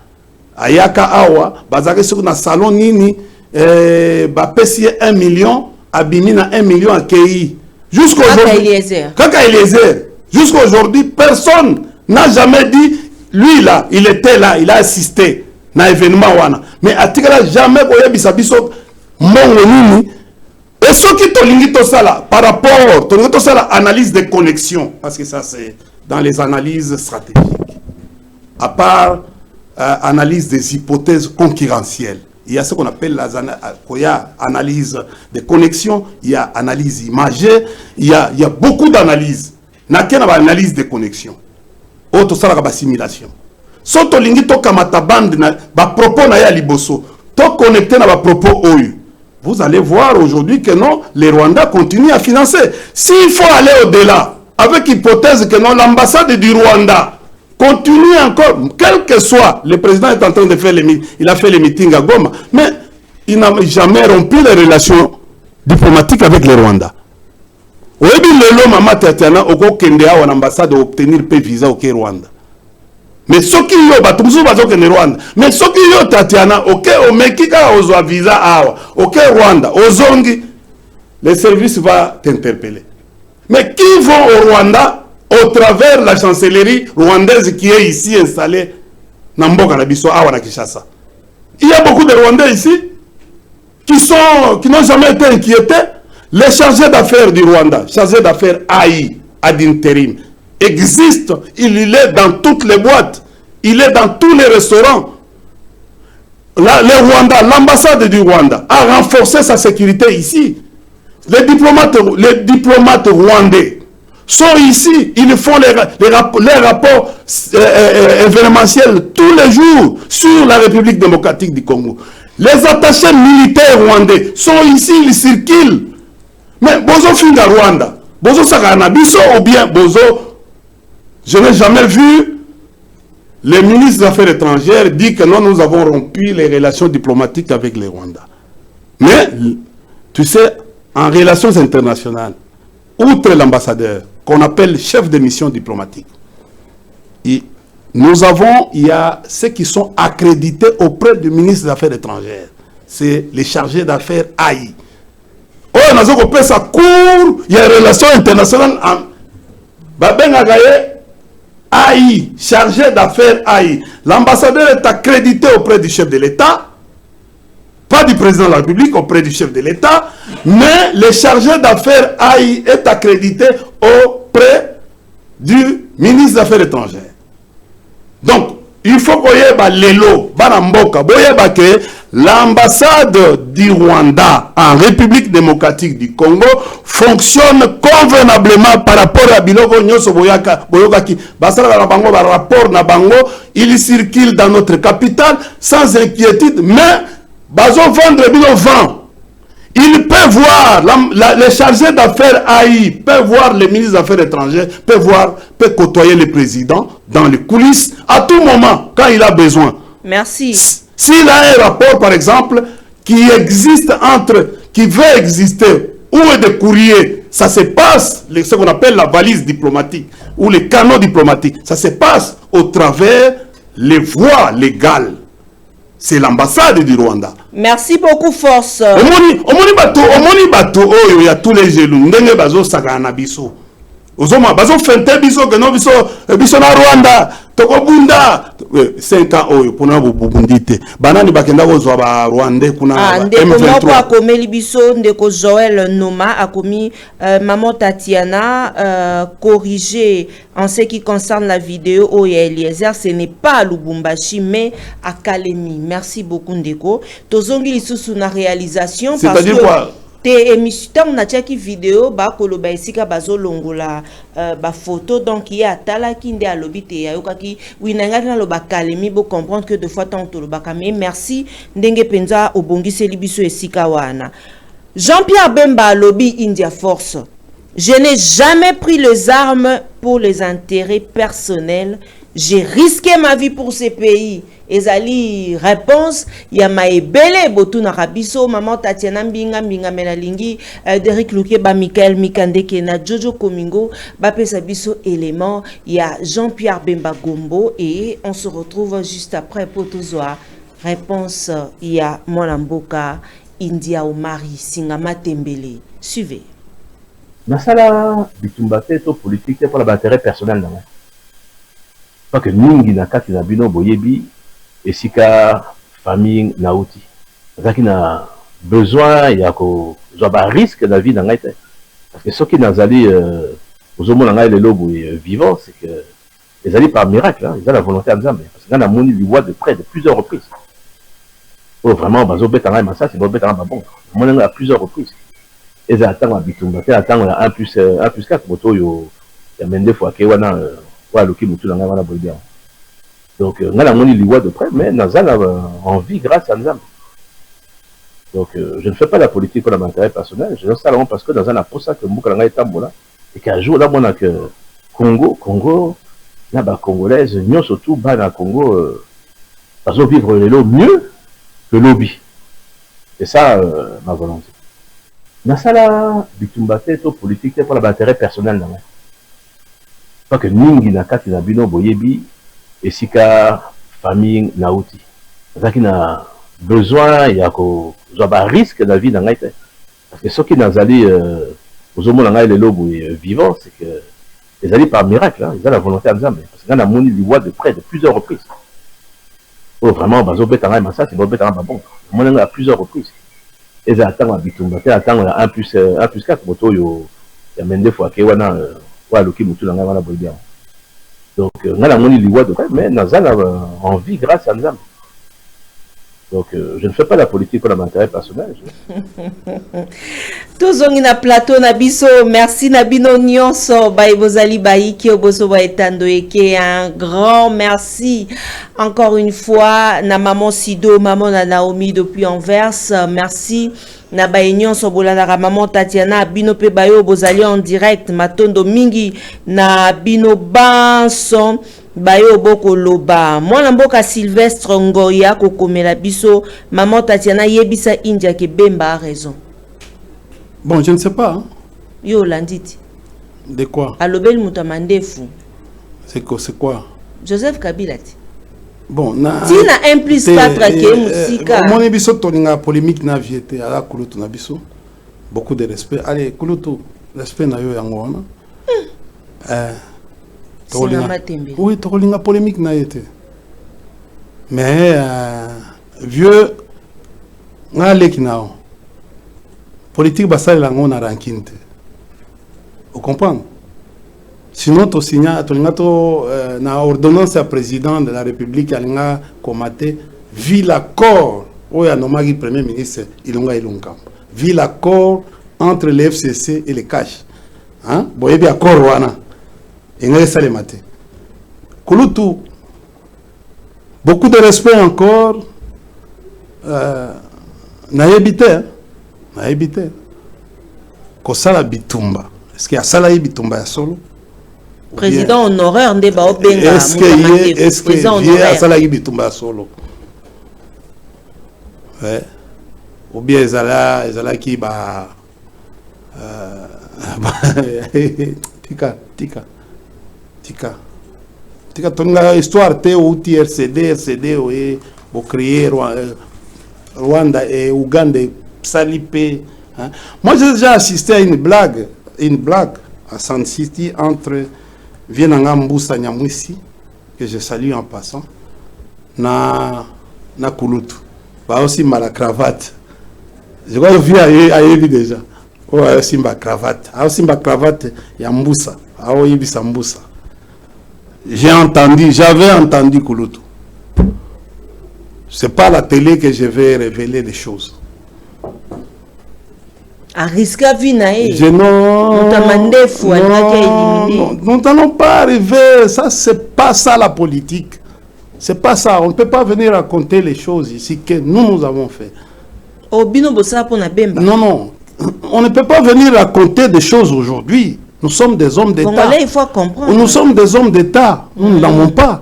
Ayaka Awa, bazake sur na salon nini, bapesi 1 million, abimi na 1 million à Kei. Jusqu'aujourd'hui, Kaka Eliezer, jusqu'aujourd'hui, personne n'a jamais dit, lui là, il était là, il a assisté na événement wana. Mais à Tigala, jamais Koya Bisabiso. Et ce qui est ça par rapport à l'analyse des connexions, parce que ça c'est dans les analyses stratégiques, à part analyse des hypothèses concurrentielles, il y a ce qu'on appelle l'analyse des connexions, il y a analyse imagée, il y a beaucoup d'analyses. Il y a analyse des connexions. Autre ça la simulation. Soto lingito kamata bande ba propos na ya liboso. tout connecté à ma propos OU. Vous allez voir aujourd'hui que non, les Rwandais continuent à financer. S'il faut aller au-delà, avec hypothèse que non, l'ambassade du Rwanda continue encore, quel que soit, le président est en train de faire il a fait les meetings à Goma, mais il n'a jamais rompu les relations diplomatiques avec les Rwandais. Oui, le Mama Tatiana, au Kende à l'ambassade obtenir un visa au Rwanda. Mais ce qui y a, tout le Rwanda. Mais ce qui y a, Tatiana, ok, au Mekika, au visa, ok, Rwanda, au Zongi, le service va t'interpeller. Mais qui vont au Rwanda au travers la chancellerie rwandaise qui est ici installée dans Mboka Nabiso, à Kinshasa? Il y a beaucoup de Rwandais ici qui n'ont jamais été inquiétés. Les chargés d'affaires du Rwanda, chargés d'affaires AI, ad intérim, existe, il est dans toutes les boîtes, il est dans tous les restaurants. L'ambassade du Rwanda a renforcé sa sécurité ici. Les diplomates rwandais sont ici, ils font les rapports événementiels tous les jours sur la République démocratique du Congo. Les attachés militaires rwandais sont ici, ils circulent. Mais Bozo Finga Rwanda, Bozo Sakanabiso ou bien Bozo, je n'ai jamais vu le ministre des Affaires étrangères dire que non, nous avons rompu les relations diplomatiques avec les Rwandais. Mais, tu sais, en relations internationales, outre l'ambassadeur, qu'on appelle chef de mission diplomatique, il y a ceux qui sont accrédités auprès du ministre des Affaires étrangères. C'est les chargés d'affaires AI. Oh, nous avons fait ça court, il y a une relation internationale. AI, chargé d'affaires AI. L'ambassadeur est accrédité auprès du chef de l'État, pas du président de la République, auprès du chef de l'État, mais le chargé d'affaires AI est accrédité auprès du ministre des Affaires étrangères. Donc, il faut qu'on y ait l'élo, que l'ambassade du Rwanda en République démocratique du Congo fonctionne convenablement par rapport à Biloko Nyoso Boyokaki. Rapport na bango, il circule dans notre capitale sans inquiétude, mais bazo vendre bilo vent. Il peut voir, les chargés d'affaires AI peuvent voir les ministres des Affaires étrangères, peut côtoyer le président dans les coulisses à tout moment, quand il a besoin. Merci. S'il a un rapport, par exemple, qui veut exister, ou des courriers, ça se passe, ce qu'on appelle la valise diplomatique, ou les canaux diplomatiques, ça se passe au travers les voies légales. C'est l'ambassade du Rwanda. Merci beaucoup, Force. Omoni bato oyo ya tous les gelous ndenge bazo sakana biso. Ozoma bazo fente biso que no biso na Rwanda tokobunda 5 ans oyo pona bubundite. Banani bakenda kozwa ba Rwanda kuna ndeko moko akomeli biso ndeko Joël Noma akomi maman Tatiana corrigé en ce qui concerne la vidéo au Eliezer, ce n'est pas à Lubumbashi mais à Kalemi. Merci beaucoup ndeko. Tozongi lisusu na réalisation parce que quoi? Te émission on a checké vidéo ba koloba esika bazo longola ba photo donc il y a tala ki nde alobite ya yokaki winanga na loba Kalemi bo comprendre que de fois tant to loba mais merci ndenge penza obongisi libiso esika wana. Jean-Pierre Bemba lobby India Force. Je n'ai jamais pris les armes pour les intérêts personnels. J'ai risqué ma vie pour ces pays. Ezali réponse ya maebele botu na rabiso maman Tatiana Mbinga menalingi Derek Luke ba Michael Mikandeke na Jojo Komingo ba pesa biso élément ya Jean-Pierre Bemba Gombo et on se retrouve juste après pour toujours réponse ya Mwanamboka India Omari Singama Tembele. Suivez. Nasala bitumbate to politique pour l'intérêt personnel non. Pas que ningi na kati na bino boyebi esika famille nauti. Zaki na besoin ya ko zoba risque na vie na ngaite. Parce que ceux qui nazali ozomona ngai le lobo vivant c'est que les alliés par miracle hein, ils ont la volonté à Nzambe parce que na moni liwa de près de plusieurs reprises. Oh vraiment bazo beta ngai massa c'est beta ba bon. Moni à plusieurs reprises. Et ça attend bitumba attend 1+4 moto yo ya mende fois ke wana loki mutu na ngana bodia donc ngana moni liwa de près mais nazala en vie grâce à Nzambe Donc, je ne fais pas la politique pour l'intérêt personnel. Je fais ça parce que dans un apport, ça que Moukalanga est tambola. Et qu'un jour, là, on a que Congo, là, bah, Congolaise, nous, surtout, bah, dans le Congo, parce qu'on vivre les lots mieux que lobby. C'est ça, ma volonté. Dans ça, là, Bitumba, c'est politique, c'est pour l'intérêt personnel, non? Pas que Ningi, na kati na bino, boyebi, et si ka famille, na outi. C'est qui n'a besoin, il y a un risque de la vie dans la vie. Parce que ceux qui n'ont pas aux hommes dans les lobes vivants, c'est que ils allaient par miracle, hein, ils ont la volonté à Nzambe. Parce qu'on a moni du bois de près de plusieurs reprises. Oh, vraiment, bazo betanga massa, c'est betanga babon. On a à plusieurs reprises. Et ça attend à Bitumba, ça attend 1 plus 4, moto yo, il y a même des fois qu'il y a un loki mutu dans la bolivia. Donc, on a moni du bois de près, mais on a envie grâce à Nzambe. Donc, je ne fais pas la politique pour l'intérêt personnel. Tozongi na plateau na biso, merci na bino nyonso, baibozali baiki oboso baetando eke, un grand merci encore une fois na maman Sido, maman na Naomi depuis Anvers, merci na baïnyonso bolandaka maman Tatiana, bino pe bayo bozali en direct, matondo mingi na bino banson, bayo boko loba mwana mboka Sylvestre Ngoya kokomela biso maman Tatiana yebisa India ke Bemba a raison. Bon, je ne sais pas. Hein. Yo landiti. De quoi? Alobel mutamandefu. C'est quoi? Joseph Kabila ti. Bon, na tina 1 plus 4 ke musika. Mon biso toninga polémique na viete ala kulutu na biso. Beaucoup de respect. Allez, kulutu, respect na yo yango wana. Oui, tokolinga polémique na été. Mais vieux ngale kinao. Politique basale lango na rankinte. Vous comprenez? Sinon to signa tolinga to na ordonnance à président de la République alinga komate vi l'accord oya nomagi premier ministre Ilunga Ilunga. Vi l'accord entre le FCC et le CAF. Hein? Boyebi accord wana. Kulutu, beaucoup de respect encore. Naïbité. Kosala Bitumba. Est-ce qu'il y a Salaï Bitumba ya solo? Président honoraire Ndeba Obenga. Est-ce qu'il y a Salaï Bitumba ya solo? Ouais. Ou bien Zala qui ba. Tika tonga histoire te outi RCD oye bo créer Rwanda et Ouganda salipe. Hein? Moi j'ai déjà assisté à une blague à Sun City entre Vienanga Mbusa Nyamwisi que je salue en passant na Kulutu. Bah aussi mal cravate. Je crois que vu à déjà. Ouais, simba cravate. Ah simba cravate ya Mbusa. Ah oui, Mbusa. J'avais entendu Kulutu. C'est pas à la télé que je vais révéler les choses. Je nous n'allons pas arriver. Ça, c'est pas ça la politique. C'est pas ça. On ne peut pas venir raconter les choses ici que nous avons fait. Non. On ne peut pas venir raconter des choses aujourd'hui. Nous sommes des hommes d'État. Il faut comprendre. Nous sommes des hommes d'État. Nous n'avons pas.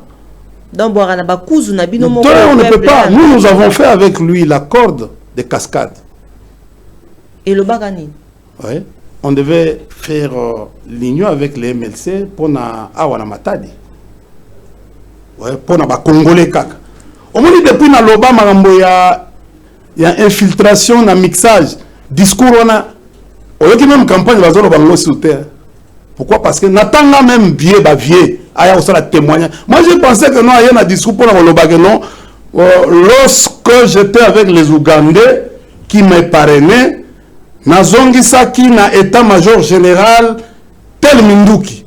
Donc, on ne peut pas. Nous avons fait avec lui l'accord de cascade. Et le bagani? Oui. On devait faire l'union avec les MLC pour na awana matadi. Ouais, pour na ba Congolais kaka. Au moins depuis na loba marambo ya infiltration na mixage. Discours on a oyoki même campagne bazolo bango souter. Pourquoi? Parce que n'attendant même vieux aya osala témoignage. Moi je pensais que non aya na discours pour na loba que non. Lorsque j'étais avec les Ougandais qui me parrainaient, Nazongisaki na état-major général tel Minduki.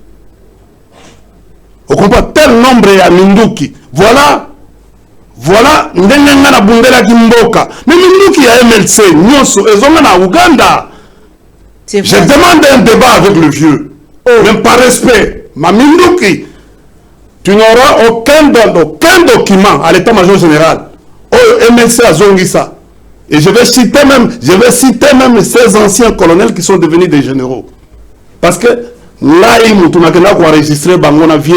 Vous comprenez? Tel nombre ya Minduki. Voilà, ndengenga na bundela kimboka. Mais Minduki ya MLC, nyonso, ezonga na Ouganda. Je demande un débat avec le vieux. Même par respect. Ma Minduki, tu n'auras aucun document à l'état-major général. Oh, MLC a Zongisa. Et je vais citer même ces anciens colonels qui sont devenus des généraux. Parce que là, on a enregistré Bangona Vie,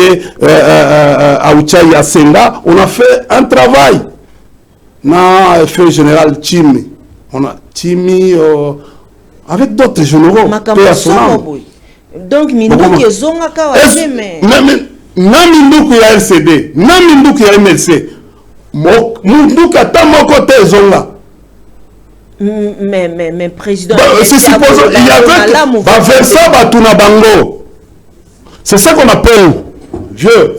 Aouchaï, Asenga, on a fait un travail. Na fait général Chimi. On a Chimi avec d'autres généraux. Donc, Minduki est zonga kawase, mais. Minduki ya RCD, Minduki ya MLC. Minduki ata moko te zonga. Mais président. C'est supposé, il y avait Versa Batuna Bango. C'est ça qu'on appelle.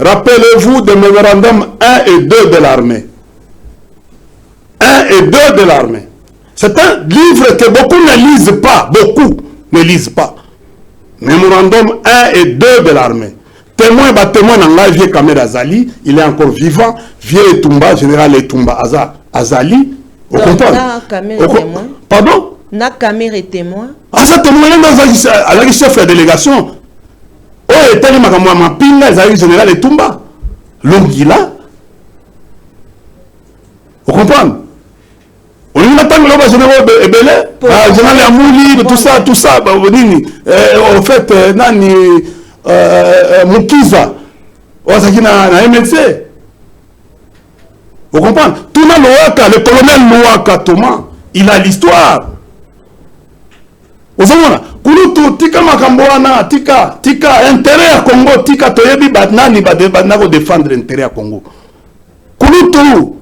Rappelez-vous des mémorandums 1 et 2 de l'armée. 1 et 2 de l'armée. C'est un livre que beaucoup ne lisent pas. Beaucoup ne lisent pas. Mémorandum 1 et 2 de l'armée. Témoin dans vieux Kamer Azali, il est encore vivant. Vieux Etumba, général Etumba Azali. Vous comprenez? Pardon? Na Kamer est témoin. Ah, ça témoin dans un chef de délégation. Oh, et tel ma pinga, Azali général Etumba. Longila. Vous comprenez? On y attend le général Ebele, général Amouli, tout ça, en fait, Nani Mukiza, na MLC. Vous comprenez? Touma Loaka, le colonel Loaka Thomas, il a l'histoire. Vous savez, Kulutu, Tika Makamboana, Tika, intérêt à Congo, Tika Toyebi Badnani, Badnako défendre l'intérêt à Congo. Kulutu.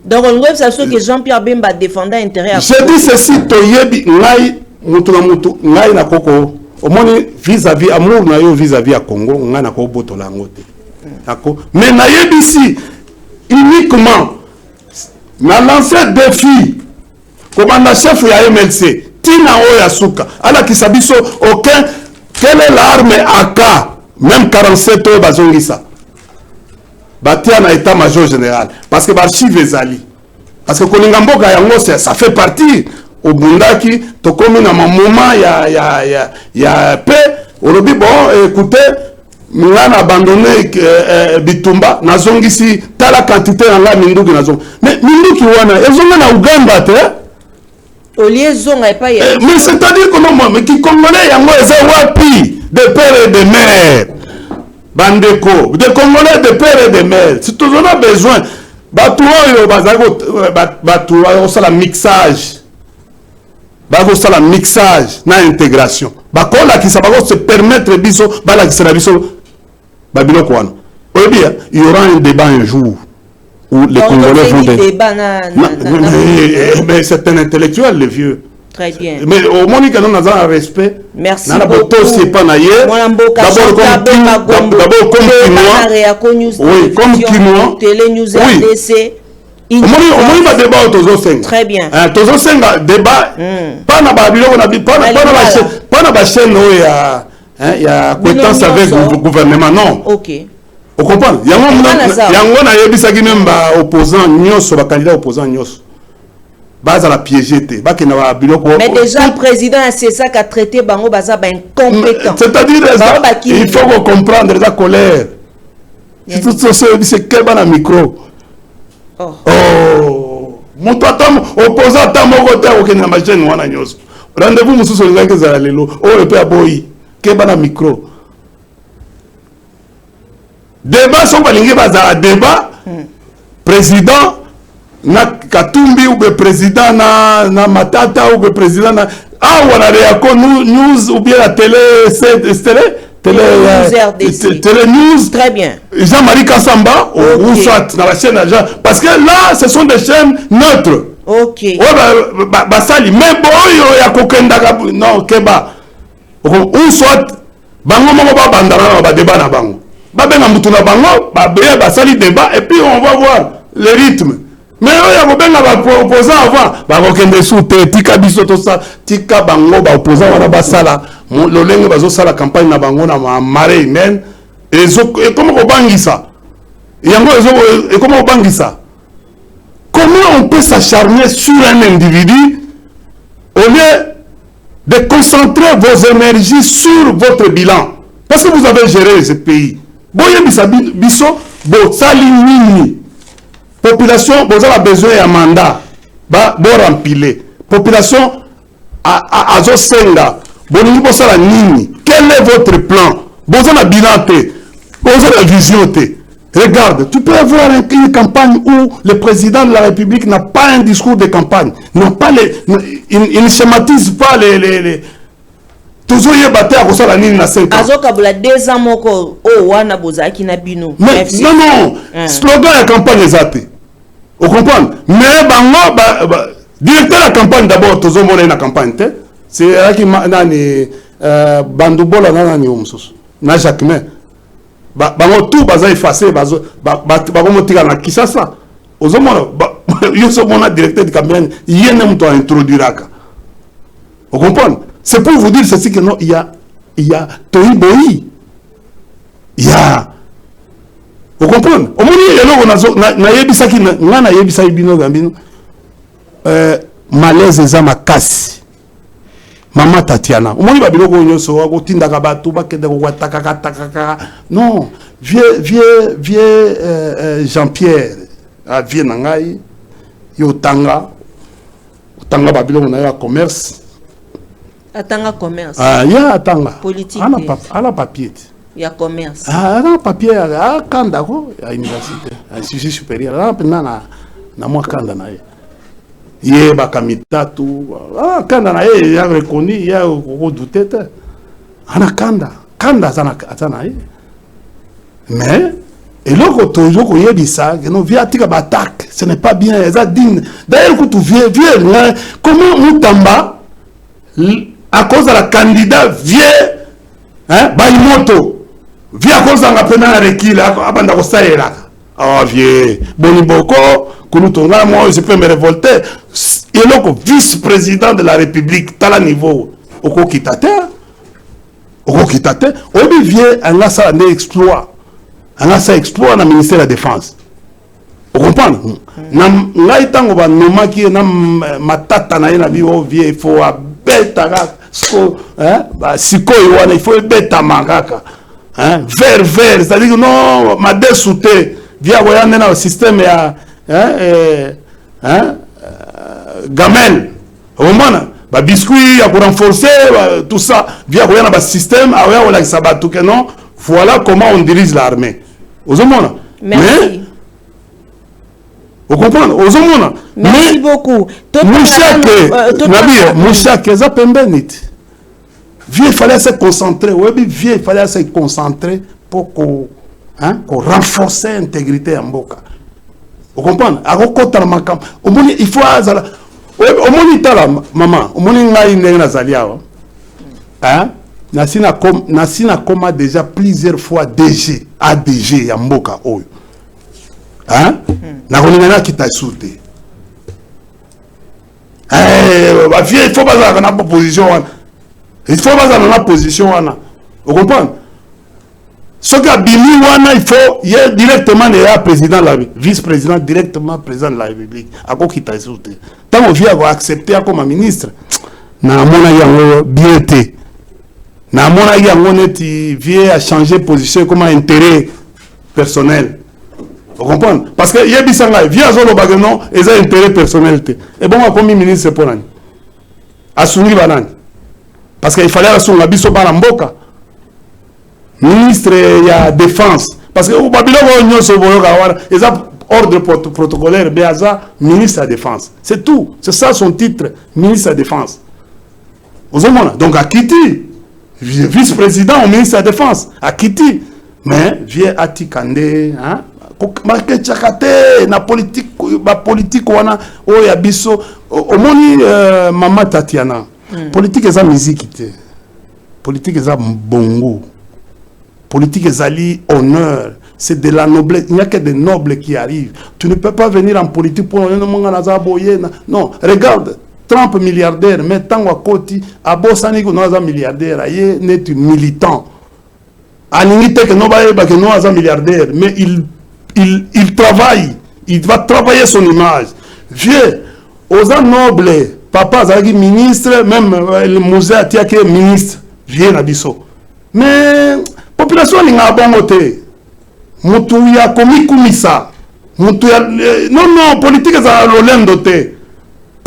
Donc, on voit que Jean-Pierre Bemba défendait l'intérêt à Congo. Je dis ceci, Toyebi, Ngai, Mutu, Ngai na Koko. Au moins, vis-à-vis, amour na yo vis-à-vis à Congo, on a Koko Botolangote. D'accord? Mais Nayebi ici, uniquement, na lancé défi, commandant chef ya MLC, Tina Oyasuka, ala Kisabiso, aucun, quelle est l'arme AK, même 47 ans, Bazongisa. Batia na état-major général, parce que l'archive est ali. Parce que Kolingamboka yango, ça fait partie. Au Bundaki, to comme na moment ya paix, olobi bon, écoutez, Milan a abandonné Bitumba, nazongisi tala quantité en la Minduki nazong. Mais Minduki wana, ils ont na Uganda te. Au liaison et pas. Mais c'est-à-dire que non, mais qui Congolais yango ezawapi de père et de mère. Bandeko, des Congolais de père et de mère. Si tu en as besoin, Batouoyo Batouoyo ça la mixage. Ça la mixage, na intégration. Bakola qui ça va se permettre biso, bala qui sera biso, babilo kwano. Il y aura un débat un jour où les Congolais vont débat mais c'est un intellectuel le vieux. Très bien. Mais au moins que nous avons un respect. Merci beaucoup. D'abord comme Kinois. Télé News RDC. On va débat autour. Très bien. Autour débat. Pas na babilo pas na chaîne il y a compétence avec le gouvernement non. OK. Vous comprenez? Yango na yebisaki même ba opposant nyonso ba candidat opposant nyonso. Base à la piégité. Mais déjà, le président c'est ça qui a traité Bango Baza incompétent. C'est-à-dire, il faut comprendre la colère. C'est quel ban à micro. Oh. Mon opposant à mon côté, aucun na machine wana nyos. Rendez-vous musu sur les gars lelo. Oh le père boy. Quel ban à micro. Débat sont pas lingué baza débat. Président na Katumbi ou le président na Matata ou le président na on a réaco news ou bien la télé télé news. Très bien. Jean-Marie Kassamba ou soit dans la chaîne Jean parce que là ce sont des chaînes neutres. OK. Basali mais boyo ya kokenda non keba ou soit bango moko ba bandana ba débat na bango ba benga mutu na bango ba basali débat et puis on va voir le rythme. Mais il y a des opposants avant. Il y a des sous-têtes, tika biso to ça, tika bango ba opposants wana basala. Le lenge bazo sala campagne na bango na marée humaine. Et comment on bangi ça? Et comment on bangi ça? Comment on peut s'acharner sur un individu au lieu de concentrer vos énergies sur votre bilan? Parce que vous avez géré ce pays. Boye biso bo sali nini. Population, vous avez besoin d'un mandat. bo remplir population azo senga boningi bosala nini, quel est votre plan, boza na bilan te, boza na vision te. Regarde, tu peux avoir une campagne où le président de la République n'a pas un discours de campagne, n'a pas il ne schématise pas les toujours y batté à cause la ligne na 5 ans. Azoka bula 2 ans moko o wana bozaki na bino. Mais non, slogan la campagne exacte. Vous comprenez? Mais bango directeur la campagne d'abord toujours mona na campagne te. C'est aki nani bandubola nani omsusu. Na Jacquemin. Bango tout baza effacé bazo motika na Kisasa. Ozomona yoso mona directeur de campagne yene mto introduiraka. Vous comprenez? C'est pour vous dire ceci que non, il y a Toïboï. Il y a. Vous comprenez? Au moment où na yebisaki na yebisa ibino gambino malaise eza makasi. Mama Tatiana. Au moment où babilo ko nyoso ko tindaka batu bakende ko wataka. Non, vieux Jean-Pierre a vieux nangai yo tanga babilo na ya commerce. Atanga commerce. Ah, ya atanga. Politique. Ala papier. Ya commerce. Ah, ala papier ya kanda ko ya université, institut supérieur. Ala pena na mwa kanda na ye ba kamitatu. Ah, kanda na ye ya reconnu, ya ko douter. Ana kanda sana ye. Mais et l'autre toujours ko yebisa que non via tika batak, ce n'est pas bien, ça digne. D'ailleurs quand tu viens comment Mutamba à cause de la candidat vieux Baimoto vieux à cause de la peine à requis abanda ko salela oh vieux Boniboko Kulutonga moi je peux me révolter et le vice-président de la République à la niveau oko kitate obi vieux anga ça ne exploit anga ça exploit na ministère de la défense. Vous comprenez? Ngai tango ba nomaki na matata na ina biwo vieux il faut beta sko siko iwana il faut beta mangaka vert c'est-à-dire que non ma desouté via voyant dans le système ya gamel au moment ba biscuit ya pour renforcer tout ça via voyant dans le système aya wala sabatu que non voilà comment on dirige l'armée aux hommes. Merci. Vous comprenez? Aux hommes. Merci beaucoup. Mouchake, ça pembenit. Vieux, il fallait se concentrer. Oui, vieux, il fallait se concentrer pour qu'on renforce l'intégrité en boca. Vous comprenez? Il faut. Au moins, maman, au moins, Nasina Koma déjà plusieurs fois DG, ADG, Yamboka, Oyo. Na koningana kitasuté il faut pas dans la position il faut pas dans la position vous comprenez ce que bimi wana il faut y est directement le président la vice-président directement président de la République ako kitasuté tant on vient accepter comme ministre na mona yango bien té na mona yango neti vient à changer position comme intérêt personnel. Vous comprenez? Parce que Yebisanga, via Zolo Bagano, ils ont intérêt personnel. Et bon, comme ministre, c'est pour l'année. Assouni Banan. Parce qu'il fallait assumer Biso Baramboka. Ministre de la Défense. Parce que au Babylone, ils ont ordre protocolaire, Béaza, ministre de la Défense. C'est tout. C'est ça son titre, ministre de la Défense. Vous avez donc à Kiti, vice-président au ministre de la Défense. À Kiti. Mais, vieux Atikande, hein? Na politique wana oya biso omoni mama Tatiana politique eza musique te politique eza bongo politique ezali honneur c'est de la noblesse il n'y a que des nobles qui arrivent tu ne peux pas venir en politique pour non regarde Trump milliardaire mais tango akoti abosani ko naza milliardaire aye net militant aningi te que no ba que no aza milliardaire mais il travaille, il va travailler son image. Vieux, aux nobles, papa Zagi ministre, même le musée a dit que ministre, vieux Nabiso. Mais population n'a pas monté. Moutouya komi kumisa. Non, politique est à l'olem doté.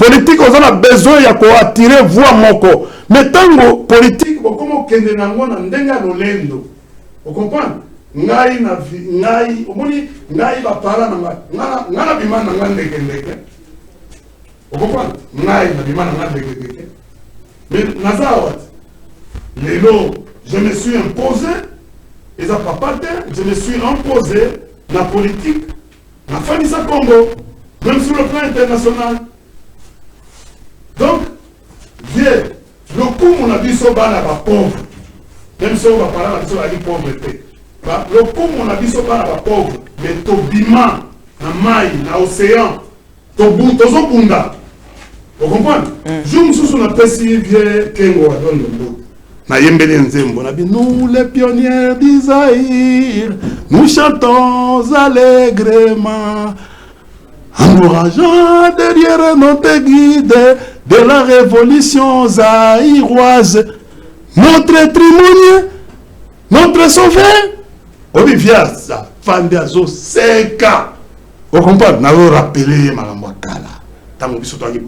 politique on a besoin ya ko attirer voix moko mais tango politique comme kende nango na ndenga lolendo vous comprenez ngai na ngai omoni ngai ba para na ngana bimana ngande kende vous comprenez ngai na bimana ngande kende mais nazawat lelo je me suis imposé et ça papa je me suis imposé la politique la famille sa Congo même sur le plan international. Donc, vieux, le coup, on a dit ça, bana va pauvre. Même si on va parler de la pauvreté. Le coup, on a dit ça, bana va pauvre. Mais to bima, na mai, na océan, to zo bunda. Vous comprenez? Je me suis sur la pessie, vieux, kengo, à donner le bout. Na yembele nzembo, on a dit, nous les pionniers d'Isaïr, nous chantons allègrement. Encourageant derrière notre guide de la révolution zaïroise, notre trimonier, notre sauveur, Olivier, sa femme d'Azo, Seka. Vous comprenez? Nous avons rappelé Mme Wakala. Tant que nous avons dit,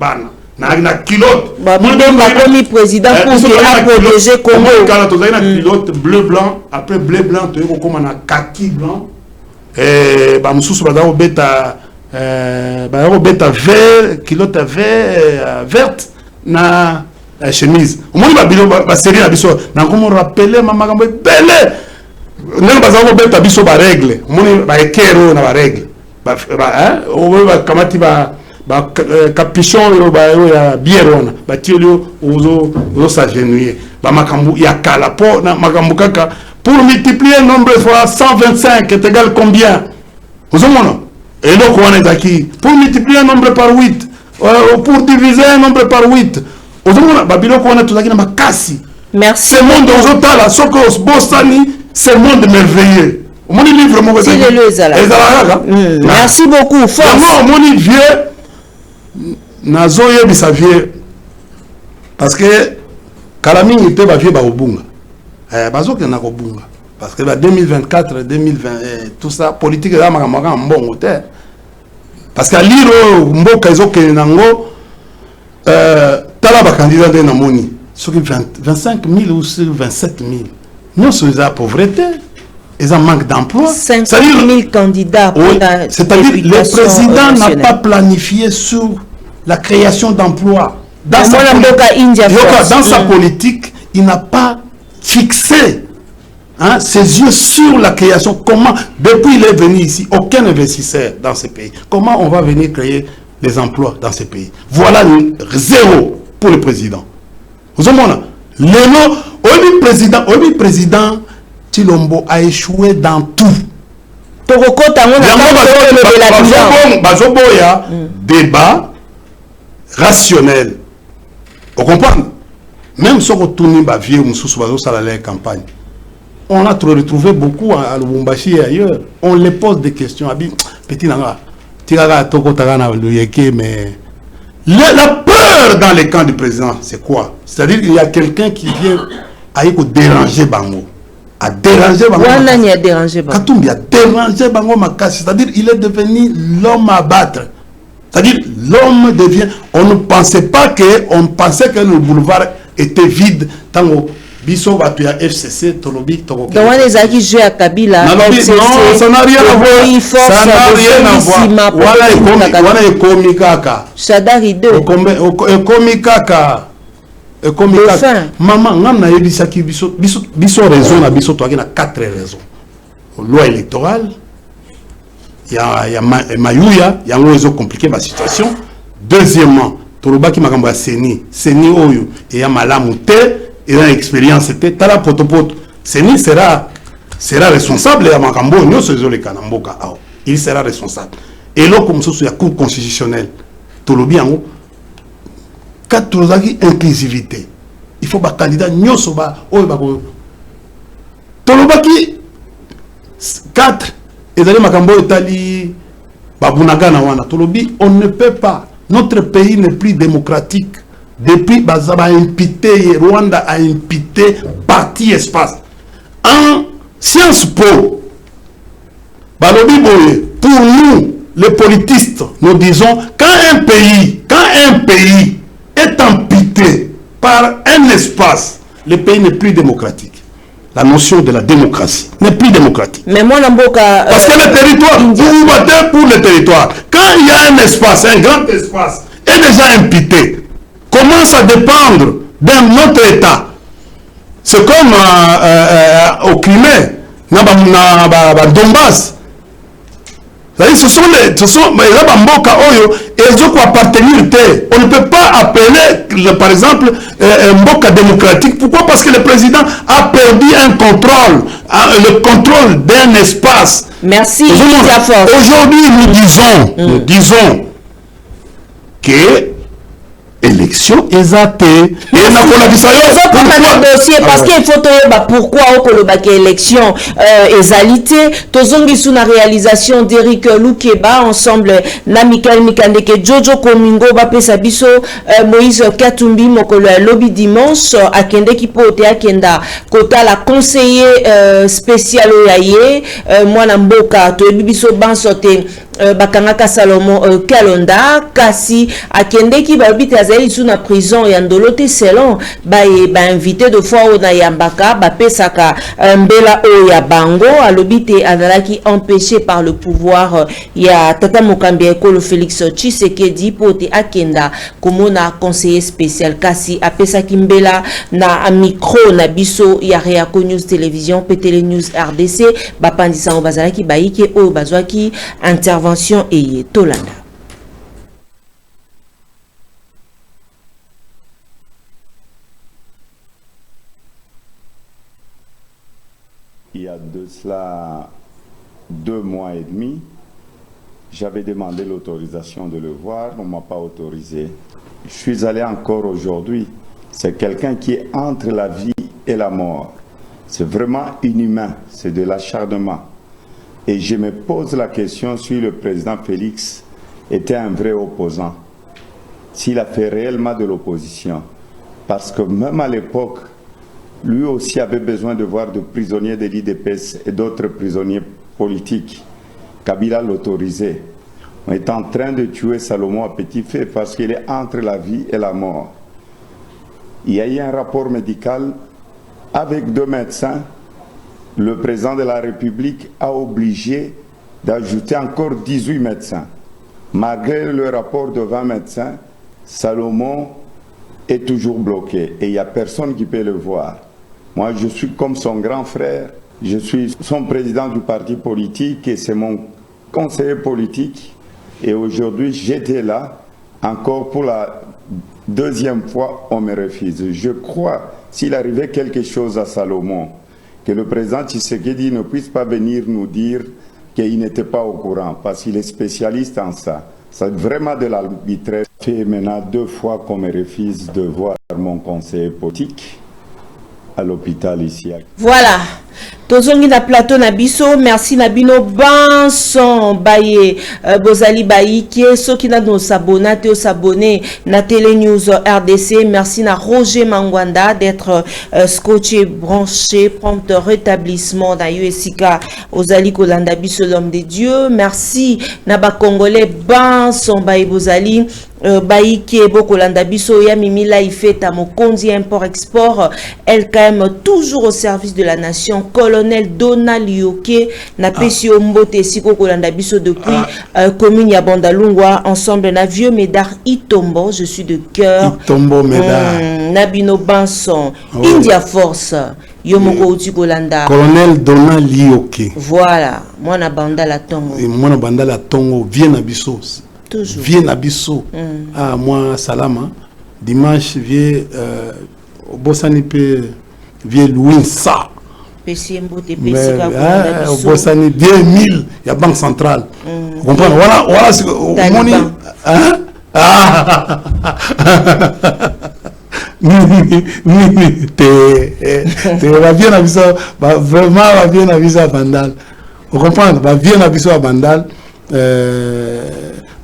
na kilote. Comme président pour protéger Congo. Nous avons une kilote bleu-blanc, après bleu-blanc, nous avons un kaki blanc. Et nous avons bêta. Beta vert, kilote verte na chemise. Au moins ba série na biso na comme rappeler mama kambe belé. Nelo bazako beta biso ba règle. Au moins ba ekero na ba règle. Ba au moins kamati ba capuchon yo ba ya bierona. Ba tielio ozo s'agenouiller. Ba makambu ya kala po na makambu kaka pour multiplier le nombre fois 125 est égal combien? Vous avez et donc, on est acquis. Pour multiplier un nombre par 8, pour diviser un nombre par 8, merci. Ce monde aux autres là, ce que Bostani, c'est un monde merveilleux. Mon livre, mon merci beaucoup. Mon vieux, Nazoye Bissavie, parce que Kalami était vieux Baobunga. Bazoke n'a pas bunga. Parce que 2024, 2020, tout ça, politique est là, bon hôtel. Parce qu'à l'île, Mboka, ils ont Kenango, Talaba candidat de Namoni, sur 25 000 ou sur 27 000. Nous sommes la pauvreté, ils ont manque d'emploi. 5 000 candidats. C'est-à-dire que le président n'a pas planifié sur la création d'emplois. Dans sa politique, il n'a pas fixé ses yeux sur la création. Comment, depuis il est venu ici, aucun investisseur dans ce pays. Comment on va venir créer les emplois dans ce pays? Voilà zéro pour le président. Vous avez le président Chilombo a échoué dans tout. Débat rationnel. Vous comprenez? Même si on tourne vieux la campagne, on a retrouvé beaucoup à Lubumbashi et ailleurs. On les pose des questions. Petit nanga, mais la peur dans les camps du président, c'est quoi? C'est-à-dire qu'il y a quelqu'un qui vient à déranger Bango. À déranger Bango. Katumbi a dérangé Bango Makasi. C'est-à-dire qu'il est devenu l'homme à battre. C'est-à-dire l'homme devient. On ne pensait pas on pensait que le boulevard était vide. Tango biso batu ya FCC tolobi toko. Donc on les a qui jouent à Kabila. Non, ça n'a rien à voir. Ça n'a rien à voir. Voilà ekomi kaka. Shadari 2. Ekomi kaka. Ekomi kaka. Maman ngam na yebisaki biso raison na biso toaki na 4 raisons. Loi électorale. Il y a Mayuya, il y a un compliqué ma situation. Deuxièmement, Torobaki Makambo Seni Oyo, et il y a Malamute, il a une expérience, Tala Potopoto. Seni sera responsable, à Makambo, il sera responsable. Et là, comme ça, il y a Cour constitutionnelle. Tolobi Ango, 4 inclusivité. Il faut que candidat Nyosoba, Tolobaki 4. Et d'ailleurs, Makambo Etali, Babunagana Wana, Tolobi, on ne peut pas. Notre pays n'est plus démocratique. Depuis Bazaba a imputé, Rwanda a imputé parti espace. En Sciences Po, Balobi Boye, pour nous, les politistes, nous disons, quand un pays est amputé par un espace, le pays n'est plus démocratique. La notion de la démocratie n'est plus démocratique. Mais moi, parce que le territoire, vous vous battez pour le territoire. Quand il y a un espace, un grand espace, est déjà imputé, commence à dépendre d'un autre État. C'est comme au Crimée, dans Donbass. Ce sont les Bamboka Oyo, ils ont appartenir. On ne peut pas appeler, par exemple, Mboka démocratique. Pourquoi? Parce que le président a perdu un contrôle, le contrôle d'un espace. Merci. Aujourd'hui, nous disons que élection exatée et na kola bisayo dossier parce qu'il faut pourquoi au kolobaki élection exalité tozongi sous la réalisation d'Eric Lukeba ensemble na Michael Mikandeke Jojo Komingo ba pesa biso Moïse Katumbi mokolo ya lobby dimanche akende ki pote akenda kota la conseiller spécial oyaye mwana mboka to biso bansote bakangaka Salomo Kalonda kasi akende ki babite azali sous na prison ya ndolote selon ba invité de fois ona yambaka ba pesaka mbela o ya bango alobite azalaki empêché par le pouvoir ya tata mokambi ekolo Félix Tshisekedi pote akenda komona conseiller spécial kasi apesaki mbela na micro na biso ya Réaco News Télévision Petele News RDC bapandisa ngo bazalaki baike o bazwaki intervention et Tolanda. Il y a de cela 2 mois et demi, j'avais demandé l'autorisation de le voir, on ne m'a pas autorisé. Je suis allé encore aujourd'hui. C'est quelqu'un qui est entre la vie et la mort. C'est vraiment inhumain, c'est de l'acharnement. Et je me pose la question si le président Félix était un vrai opposant, s'il a fait réellement de l'opposition. Parce que même à l'époque, lui aussi avait besoin de voir des prisonniers de l'IDPS et d'autres prisonniers politiques. Kabila l'autorisait. On est en train de tuer Salomon à petit feu parce qu'il est entre la vie et la mort. Il y a eu un rapport médical avec 2 médecins. Le président de la République a obligé d'ajouter encore 18 médecins. Malgré le rapport de 20 médecins, Salomon est toujours bloqué et il n'y a personne qui peut le voir. Moi, je suis comme son grand frère, je suis son président du parti politique et c'est mon conseiller politique. Et aujourd'hui, j'étais là, encore pour la 2e fois, on me refuse. Je crois, s'il arrivait quelque chose à Salomon, que le président Tshisekedi ne puisse pas venir nous dire qu'il n'était pas au courant, parce qu'il est spécialiste en ça. C'est vraiment de l'arbitraire. C'est maintenant 2 fois qu'on me refuse de voir mon conseiller politique à l'hôpital ici. Voilà. Tozongi na plateau na biso, merci na bino banson baye bozali baïkie soki na no s'abonner te s'abonner na Télé News RDC. Merci na Roger Mangwanda d'être scotché branché prompt rétablissement na USK ozali kolanda biso l'homme de Dieu. Merci na ba congolais banson baye bozali baïkie bokolanda biso ya mimila ifeta mokonzi import export LKM toujours au service de la nation. Colonel Donald Yoke na pesi mbote siko kolanda biso depuis commune ya Bandalungwa ensemble na vieux Médard Itombo, je suis de cœur Itombo Médard Nabino Banson India Force Yomoko uti kolanda Colonel Donald Yoke. Voilà, moi na bandala tongo. Et moi na bandala tongo vient na biso. Toujours. Vient à Bissau. Ah, moi, Salama. Dimanche, vient au Bossani, vient Louis Sa. Au Bossani, vient 1000. Il y a Banque Centrale. Vous comprenez? Voilà ce que. Hein? Ah! Va bien à Bissau. Vraiment, va bien à Bissau à Bandal. Vous comprenez? Va bien à Bissau à Bandal.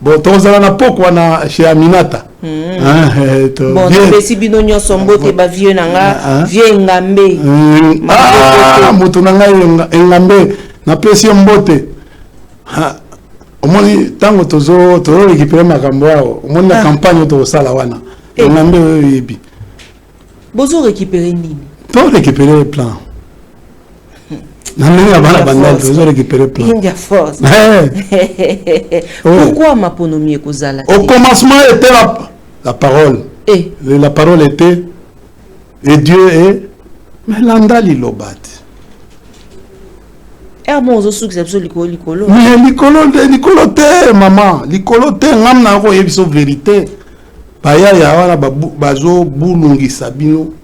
Bon, tous on a pourquoi na chez Aminata. Bon, si bino nyonso mbote ba vieux nanga, vieux ngambe. Ah, moto nanga ngambe na pesi mbote. omoni tango tozo récupérer makambo ao omoni la campagne to sala wana ngambe yebi bozo récupérer nini to récupérer le plan Namena bana bandal tozo récupérer le plan India Force pourquoi maponomi ekozala au commencement était la parole la parole était et Dieu est mais landali lobat Hermoso succès likolo. Mais likolo te maman, likolo te ngam na ko yebiso vérité. Baya ya wana bazo bulungisa bino.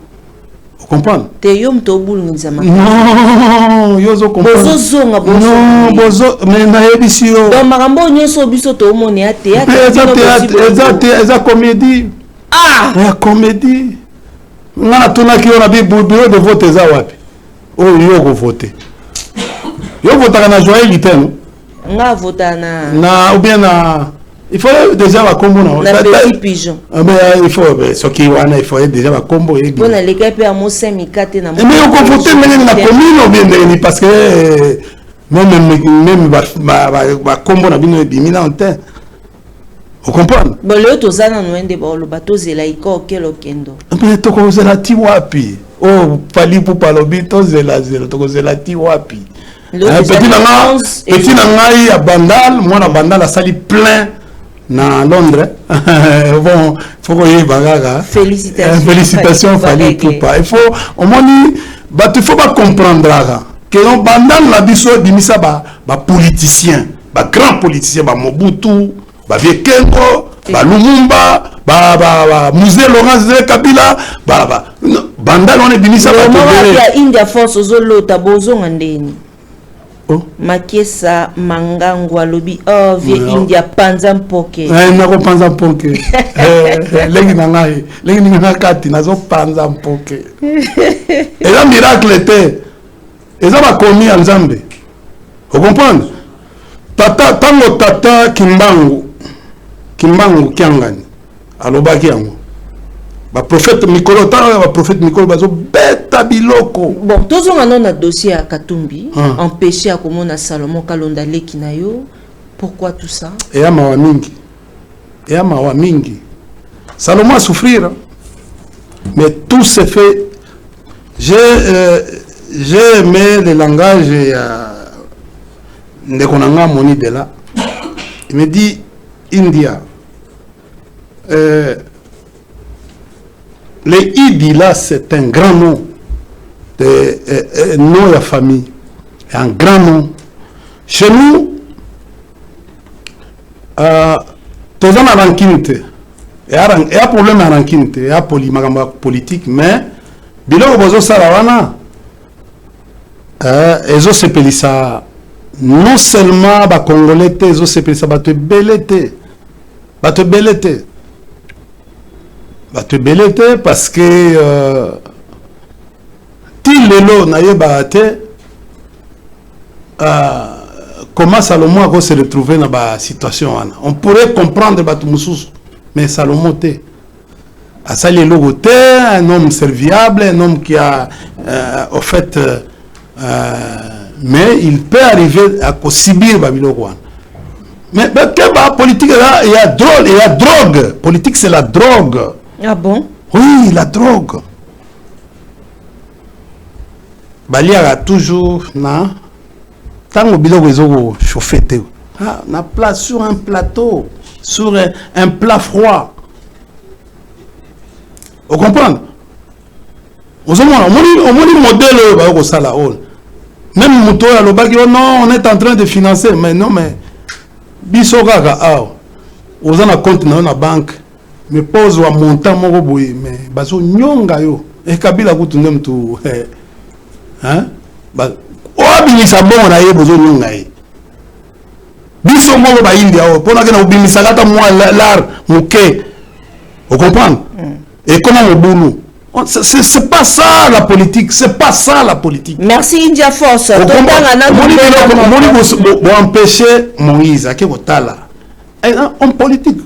Vous comprenez? Te yom to bulungisa ma. Non, yozo comprendre. Bozo zonga bozo. Non, bozo mais na yebisi yo. Donc makambo nyoso biso to moni ya théâtre. Eza comédie. Ah, la comédie. Ngana tuna ki ona bi bureau de vote eza wapi? Oh yo ko voter. Yo votaka na joie liteno nga vota na ou bien na il faut déjà la combo na petit pigeon mais il faut ce qui wana il faut déjà la combo et bon les gars pe amo semikate na mais on peut voter même na commune ou bien parce que même ba combo na bino ebimina en terre vous comprenez bon le tozana no ende ba lo bato zela iko kelo kendo mais to ko zela ti wapi oh pali pour palobi to zela to ko zela ti wapi petit nangai à Bandal moi na Bandal a sali plein na Londres bon faut que bagaga félicitations fallait tout pas il faut au moins il faut pas comprendre que on Bandal la biso dimisa ba politicien ba grand politicien ba Mobutu ba Viekengo ba Lumumba ba musée Laurent Kabila ba Bandal on est dimisa ba India Force zolo tabozo ngandeni Makesa Mangangwa lobi vie India panza mpoke nako panza mpoke lengi nanga kati nazo panza mpoke eza miracle te eza ba komi ya Nzambe vous comprenez tata Kimbangu Kiangani alobaki yango ba prophète Mikolo tala ba prophète Mikolo bazo beta biloko bon tozo ngano na dossier à Katumbi empêché à komona Salomon Kalonda leki na yo pourquoi tout ça et ya mawa mingi Salomon a souffrir mais tout se fait j'ai aimé le langage de konanga moni de là il me dit India les Idi là, c'est un grand nom de nom de famille, un grand nom. Chez nous, tous on a rankinité. Il y a un problème à rankinité, il y a un politique, mais bilo bozo salawana, ils ont sepeli ça. Non seulement les Congolais, ils ont sepeli ça, ils te belete. Va te belete parce que ti lelo na yeba te comment Salomon a se retrouver dans la situation on pourrait comprendre batu mususu mais Salomon te asali logo te un homme serviable un homme qui a au fait mais il peut arriver à subir babiloko mais que politique là il y a drogue politique c'est la drogue. Ah bon? Oui, la drogue. Balia a toujours na tango biloko ezo chauffer te. Ah, na place sur un plateau, sur un plat froid. Vous comprenez? On modèle ba ko sala on. Même moto ya lobaki non, on est en train de financer mais non mais biso kaka on a compte na banque. Mais pose wa montant moko boye mais bazo nyonga yo e Kabila kutunde mtu hein ba o abimisa bon na ye bozo nyonga ye biso moko ba India o pona kena obimisa kata moi l'art muke vous comprenez et comment le boulot c'est pas ça la politique c'est pas ça la politique merci India Force bon empêcher Moïse à kotala en politique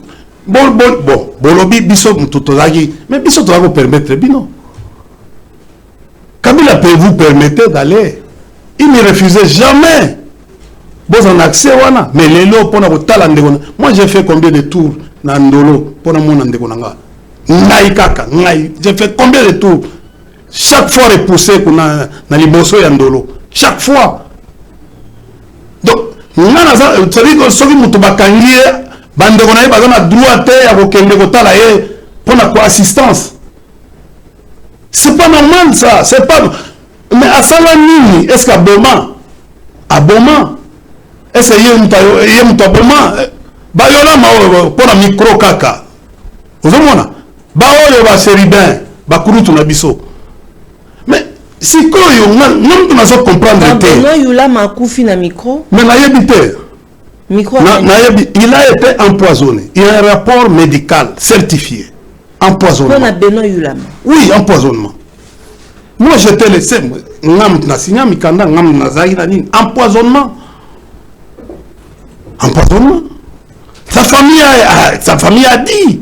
bon bolobi biso mutotozaki mais biso to va permettre bino Kabila peut vous permettre d'aller il ne refusait jamais Bon, on a accès, voilà. Mais les lots, pour nous, moi, j'ai fait combien de tours dans Ndolo pour nous, j'ai fait combien de tours? Chaque fois, repoussé pour dans les bossos et Ndolo. Chaque fois. Donc, c'est-à-dire que ceux qui m'ont bakangié, bande qu'on a besoin de droit à pour la assistance. C'est pas normal ça, c'est pas. Mais à Salamini, est-ce qu'à Boma, est-ce qu'il y a un abonnement? Bayola pour la micro kaka. Vous avez vu? Baoyo va seribin, bakurutu na biso. Mais si quoi yo, non tu n'as comprendre le non yula makufi na micro. Mais na yebite. Micro. Il a été empoisonné. Il y a un rapport médical certifié. Empoisonnement. On a Benoît Yulama. Oui, empoisonnement. Moi, j'étais laissé. Empoisonnement. Empoisonnement. Sa famille a dit.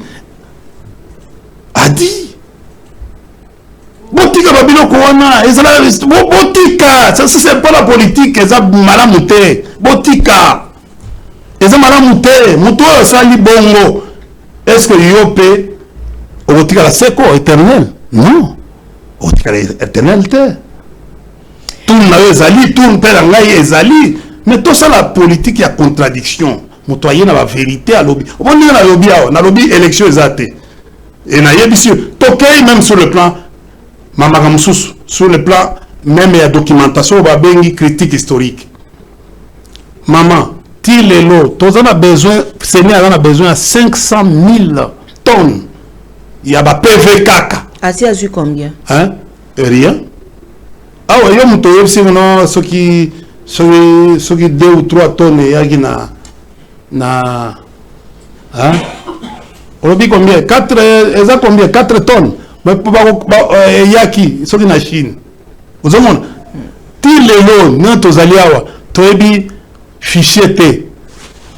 Botika babino kowana. Botika. Ça, c'est pas la politique. Ils ont malamouté. Botika. Ils ont malamouté. Mouto sali bongo. Est-ce que Yopé. Botika la seko éternel? Non. Botika la éternel te. Tout le monde ezali, tout le monde ezali. Mais tout ça la politique il y a contradiction. Motoyen na la vérité à lobby. On dit na lobby élection ezate. Et na yebisi tokei même sur le plan mamakamsusu, sur le plan même il y a documentation ba bengi critique historique. Maman, ti lelo, tous on a besoin, Sénégal a besoin de 500 000 tonnes. Il y a pas PV kaka. Asi a eu combien? Hein? Rien. Ah ouais, yo muto yebisi no ceux qui 2 ou 3 tonnes yaki na hein? On dit combien? 4 combien? 4 tonnes. Mais yaki ceux qui na Chine. Vous avez mon ti lelo non to zaliawa to ebi fichier T.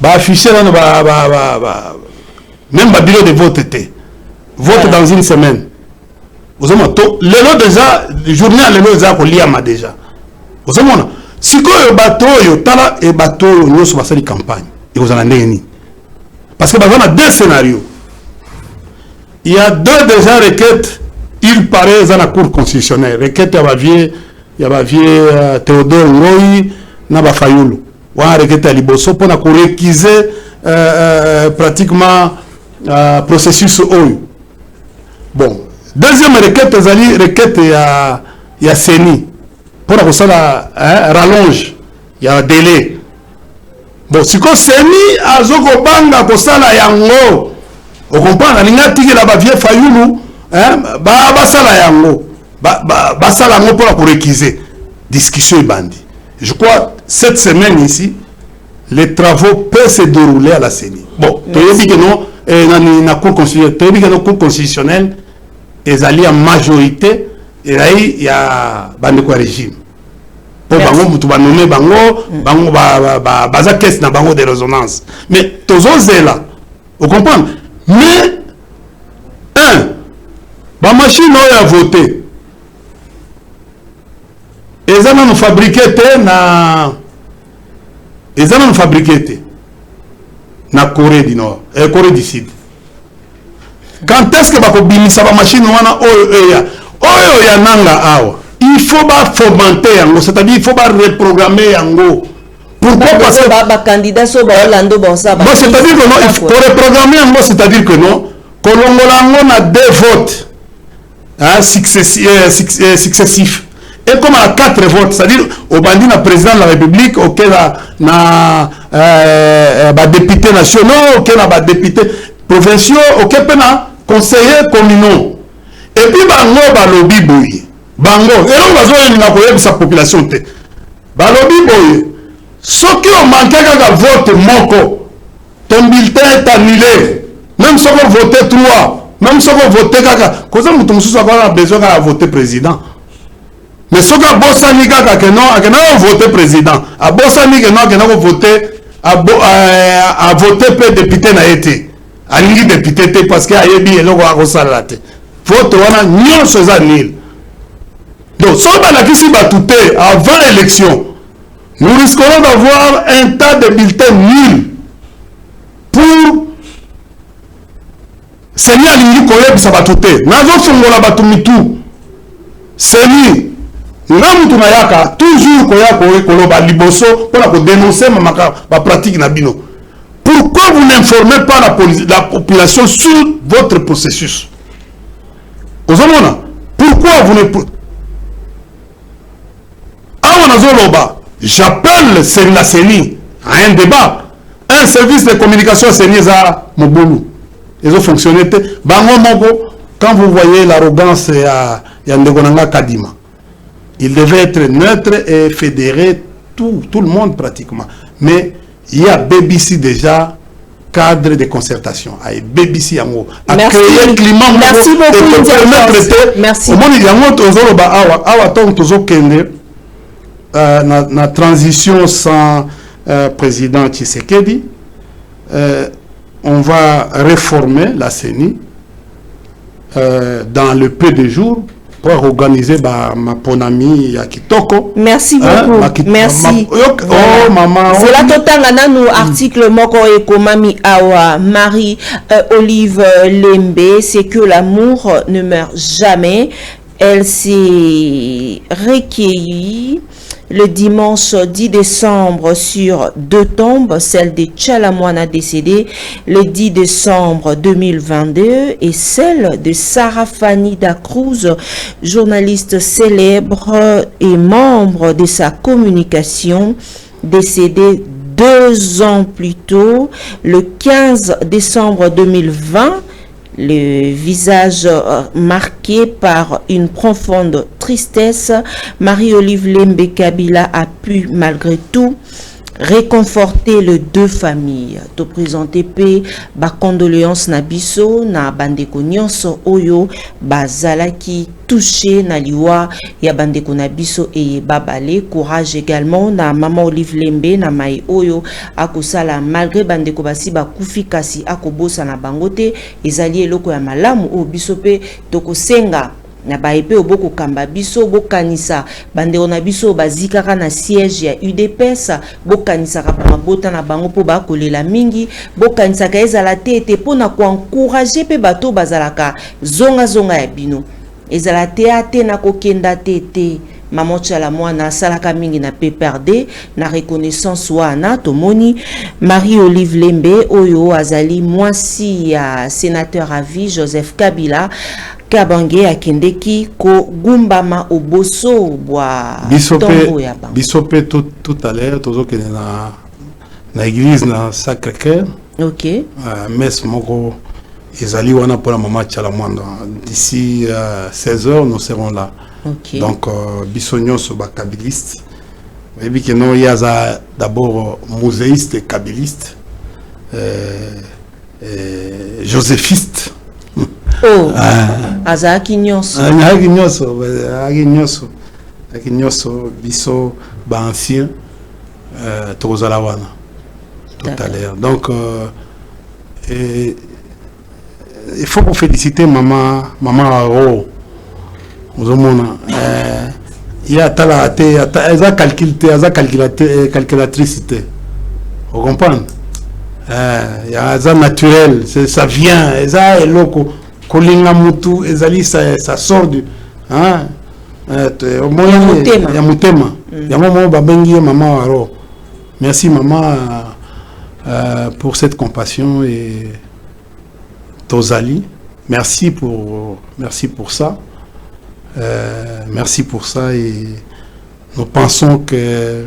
Ba fichier là ba même ba bureau de vote T. Vote dans une semaine. Vous avez lelo déjà journée lelo déjà ko liama déjà. Vous avez si ko bateau yo tala et bateau yo so basali campagne et vous en avez ni. Parce que on a 2 scénarios. Il y a 2 déjà requêtes, il paraît dans la cour constitutionnelle. Requête il y a Théodore Ngoyi na ba Fayulu. Wa requête à Liboso pour na ko réquiser pratiquement processus oyo. Bon, deuxième requête ezali requête ya Seni pour la rallonge, il y a un délai. Bon, si ko Seni azoko banga ko sala yango. On comprend la tiki la bavie Fayulu ba sala yango ba sala yango pour réquiser discussion et bandi. Je crois cette semaine ici les travaux peuvent se dérouler à la CENI. Bon, tu dis que non na cour constitutionnelle, tu dis que non cour constitutionnelle ils allaient en majorité et là il y a bandi quoi régime. Pour bango mutu ba nommer bango ba caisse na bango de résonance. Mais tous là. Vous comprenez? Mais, la machine a voté. Ils ont fabriqué na Corée du Nord et Corée du Sud. Quand est-ce que la machine a nanga awa? Il faut pas fomenter, c'est-à-dire il faut pas reprogrammer yango. Pourquoi? Parce que candidat c'est-à-dire que non, il faut reprogrammer en c'est-à-dire que non, Kolongolango a 2 votes successifs. Et comme à 4 votes, c'est-à-dire au bandit na président de la République, auquel na députés nationaux, auquel na députés provinciaux, auquel na conseillers communaux. Et puis bango balobi boye. Bango, et là on va jouer sa population te. Balobi boye. Ce qui ont manqué de vote moko, ton bulletin est annulé. Même si on vote 3, même si on vote kaka, cause nous tous avons besoin de voter président. Mais ce que Bossani kaka que non voter président, à Bossani que non voter à voter pour député na été. À l'ingé député parce que ayebi eloko akosalate. Vote wana nyonso za nil. Donc so ba la kisi ba touté avant élection. nous risquerons d'avoir un tas de bulletins nuls pour Seigneur Lingi Koyeb Sabatote. Nazo Fongola Batumitu. Seigneur, Namutu Nayaka, toujours Koya Koloba Liboso pour dénoncer ma pratique Nabino. Pourquoi vous n'informez pas la population sur votre processus? Pourquoi vous ne... J'appelle la CENI à un débat. Un service de communication CENI à Moboulou. Ils ont fonctionné. Quand vous voyez l'arrogance de Ndegonanga Kadima, il devait être neutre et fédérer tout le monde pratiquement. Mais il y a BBC déjà, cadre de concertation. Il y a BBC en haut. À créer le climat. Merci beaucoup. Merci. La transition sans président Tshisekedi, on va réformer la CENI dans le peu de jours pour organiser ma ponami à Kitoko. Merci beaucoup. Merci. Oh maman. C'est la totale nous article moko et komami awa Marie Olive Lembe, c'est que l'amour ne meurt jamais. Elle s'est recueillie le dimanche 10 décembre sur 2 tombes, celle de Tchalamouana décédée le 10 décembre 2022 et celle de Sarah Fanny Da Cruz, journaliste célèbre et membre de sa communication, décédée 2 ans plus tôt, le 15 décembre 2020. Le visage marqué par une profonde tristesse, Marie-Olive Lembe Kabila a pu malgré tout réconforter les 2 familles. To présenter pe ba condoléances na biso na bandeko nyonso oyo bazalaki touché na liwa ya bandeko na biso et babale. Courage également na maman Olive Lembe na mai oyo akosala malgré bandeko basi bakufi kasi akobosa na bangote ezali eloko ya malamu o biso pe tokosenga na baepe oboko kamba biso bokanisa bandeko na biso bazikaka na siège ya UDPS bokanisa ka mabota na bango po bakolela mingi bokanisa ka ezala tete pona ko encourager pe bato bazalaka zonga ya bino ezala te na kokenda tete. Maman Tchalamouana salaka mingi na PPRD na reconnaissance wana tomoni Marie-Olive Lembe oyo azali mwasi ya sénateur à vie Joseph Kabila Kabange akendeki ko gumbama oboso bwa tombo ya bango. Bisope tout à l'heure tozoke na église na Sacré-Cœur. OK. Messe moko ezali wana pour la maman Tchalamouana. D'ici 16h nous serons là. Okay. Donc bisognon sur kabiliste. Vous voyez que non, il y a d'abord muséiste et kabiliste, joséphiste. Oh, azaki nyonso. Azaki nyonso biso ba ancien tozalawana tout à l'heure. Donc il faut vous féliciter maman Aro. Il y a calculatrice. Vous comprenez? Il y a ça naturel, ça vient, ça est loco. Kolinga mutu, ça sort du. Hein? Il y a mutema. Il y a maman Aro. Merci maman pour cette compassion et Tozali. Merci pour ça. Merci pour ça et nous pensons que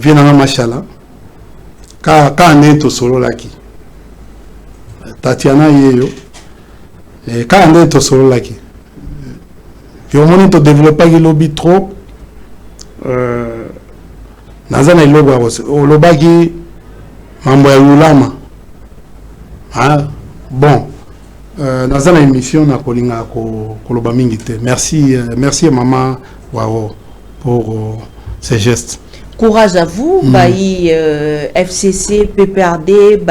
Vienna Machala quand on est au solo là qui Tatiana yeyo et quand on est au solo là qui puis au moment où développer le lobby trop nazana iloba au lobaki mambo ya ulama bon dans une émission na kolinga koloba mingi te. Merci maman Wao pour ces gestes. Courage à vous, FCC, PPRD,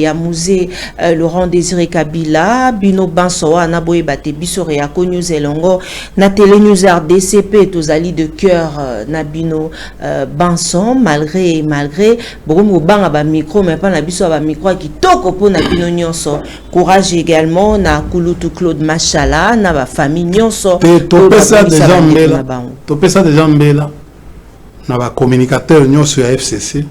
Yamouze, Laurent Désiré Kabila, Bino Bansoa, Naboye Bate, Bissore, Ako News Elongo, na Télé News RDCP, Tozali de cœur, Nabino Banson, malgré, Borumo Banga ba micro, mais pas Nabiso ba micro qui toko po Nabino Nyonso. Courage également, na Kulutu Claude Machala, na ba famille Nyonso. Topesa déjà mbela. Na ba communicateur nyonso ya FCC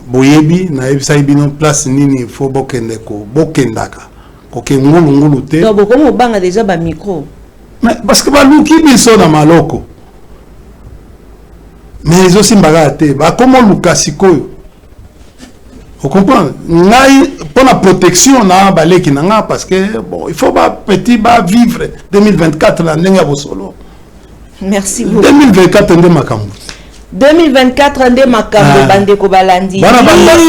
boyebi na ebisa ibino place nini fo bokende ko bokendaka ko ke ngulu te donc bokomo banga déjà ba micro mais parce que ba luki biso na maloko mais ils aussi mbaga te ba komo luka sikoyo vous comprenez ngai pour la protection na baleki na nga parce que bon il faut ba petit ba vivre 2024 na ndenga bosolo. Merci beaucoup. 2024 ndé makambo. 2024 ndé makambo bandeko balandi.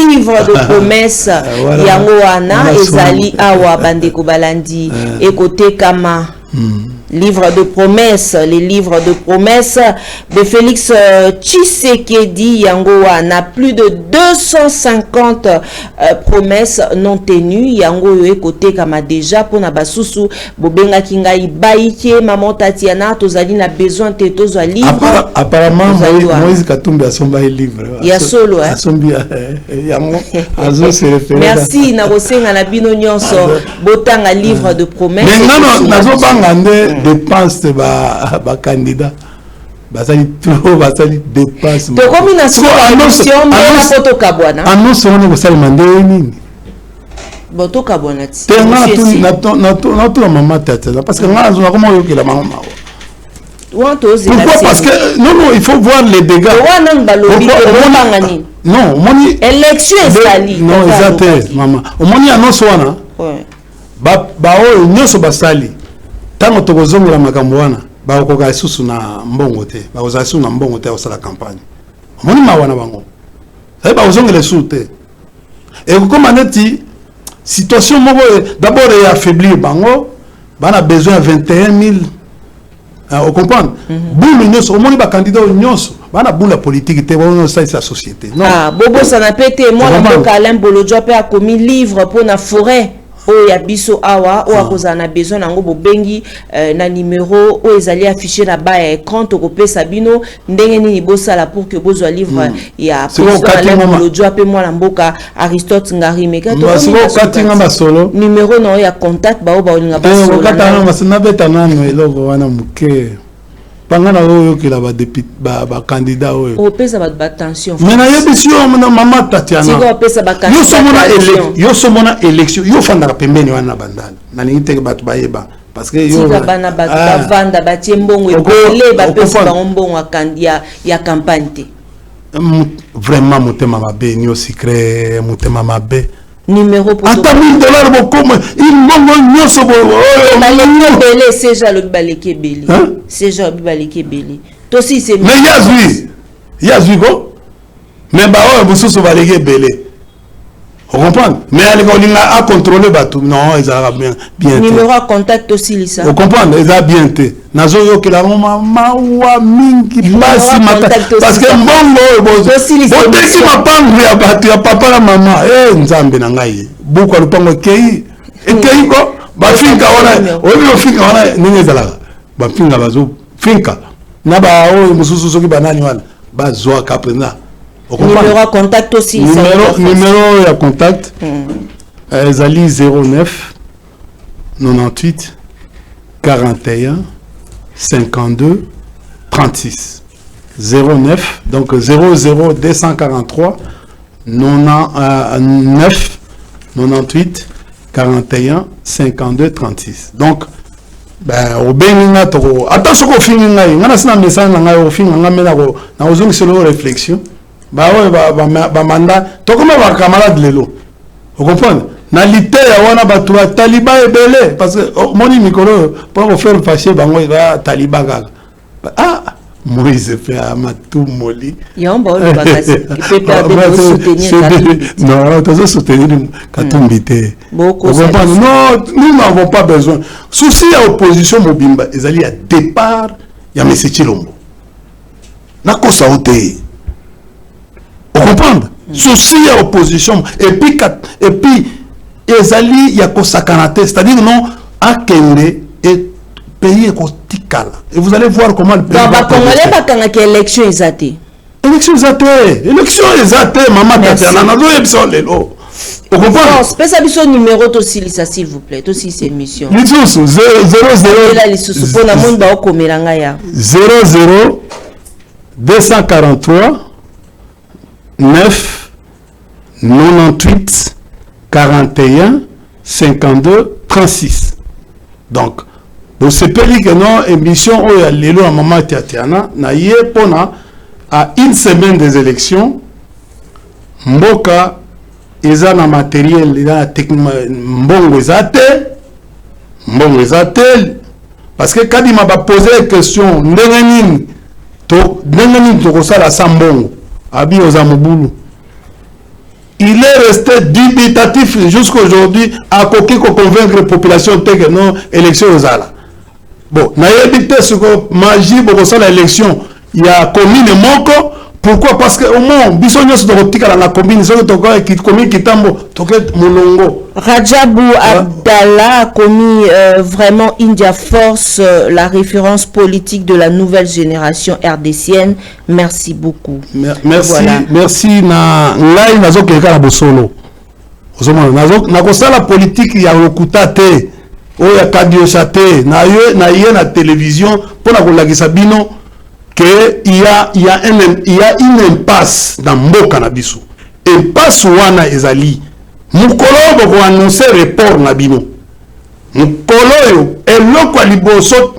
Livre de promesse yango wana ezali awa bandeko balandi écoutez kama livre de promesses, les livres de promesses de Félix Tshisekedi Yangoa n'a plus de 250 promesses non tenues. Yango côté kama déjà pour na basusu bobenga kingai baike maman Tatiana tozali na besoin de tozo livre. Apparemment Moïse Katumbi a son bail livre. Il y a solo hein. Yango azo se référer. Merci na rosenga na bino nyonso botanga livre de promesses. Mais nazo bangande dépense ba candidat basali trop basali dépense to combination émission na photo kabwana annonce on ko sali mandé nini boto kabwana ti na to maman tata parce que nga zo comment yo la maman pourquoi parce que non il faut voir les dégâts non moni élection sali non exact maman moni annonce wana ba o nyoso basali tango tokozongela makambo wana bakoka isusu na mbongo te bakoza isusu na mbongo te osala campagne omoni mawana bango sai bakozongela isusu te ekokoma neti situation moko d'abord ya affaiblir bango bana besoin 21 000 on comprend boule nyonso omoni bakandidat nyonso bana boule politique te bono sa société non bobo ça n'a pété moi na boka Alain Bolodjo pe a commis livre pour na forêt o ya biso awa o akoza na besoin nango bobengi na numéro o ezali affiché na bas écran to kopesa bino ndenge nini bosala pour que bozwa livre ya Bolodjo pe moi na mboka Aristote Ngari meka to numéro no ya contact ba o ba olinga ba solo katana masina betana no eloko wana muke pangana oyo kila ba député ba candidat oyo o pesa ba attention mais na yebisi yo maman Tatiana siko pesa ba candidat yo somona élection yo fanda pembeni wana bandana na ningite batu bayeba parce que yo bana batu bavanda batie mbongo ebele ba pesa ba mbongo akandia ya campagne te vraiment motema mabe ni au secret motema mabe numéro pour $1000 bokoma il mbongo nyoso bo belé seja le baleke belé seja le baleke belé to si c'est mais yazui ko mais ba o bususu baleke belé on comprend mais elle a contrôler batou non ils a bien numéro à contact aussi lisa on comprend ils a bien té nazo yo ke la mama wa mingi basi mata parce que mbongo bozo odeki mapangu ya batou ya papa na mama nzambe na ngai buko lupango kei ko ba finka wana oyo finka wana nini ezalaka ba finka bazo finka na ba o mususu soki banani wana bazwa kapena. Numéro à contact aussi. Numéro à contact. Zali 09 98 41 52 36 09 donc 00 243 9 98 41 52 36 donc au Bénin toko attention ko fingi ngai ngana sina message ngai o finga ngamela ko na ozongi solo réflexion ba mandat to comme ba camarade lelo vous comprenez na lité ya wana ba trois taliban ebele parce que moni mikolo pour faire fâcher bango ba taliban Moïse fait amatou moli yombo le bagasi peut perdre soutenir non tu soutenir Katumbi te vous comprenez non nous n'avons pas besoin souci à opposition mobimba ils allaient à départ ya monsieur Chilombo nakosa ote. Vous comprenez? Souci à opposition et puis ezali ya kosakanate, c'est-à-dire non akende et pays ekotikala. Et vous allez voir comment le pays va congolais bakanga ki élection ezate. Élection ezate maman Tatiana nazo yebisa lelo. Vous comprenez? Spécial biso numéro aussi ça s'il vous plaît, aussi c'est émission. Litsusu 00 là les sous pour na monde ba okomelanga ya. 00 243 9 98 41 52 36. Donc, vous savez que non émission où il y a l'élo à maman Tatiana na yé pona à une semaine des élections mboka eza na matériel eza mbongo ezate parce que quand il m'a posé la question ndenge nini to kosala sa mbongo abi oza mobulu. Il est resté dubitatif jusqu'à aujourd'hui à convaincre la population que non élection aux ala. Bon, na yebite ce que magie pour ça l'élection il y a commune moko. Pourquoi? Parce que au moins bisogno se dotika la commune so to qui commune kitambo to mulongo. Rajabou Abdallah a commis vraiment India Force, la référence politique de la nouvelle génération RDCienne. Merci beaucoup. Merci, voilà. Merci na ngai nazo keka na bosolo. Ozomona na kosala politique ya lokuta te. Oya kadio chate na na télévision pour na kolakisa bino que il y a une impasse dans mboka na biso. Impasse wana ezali mukolo boko annoncer report na bino mukolo yo eloko liboso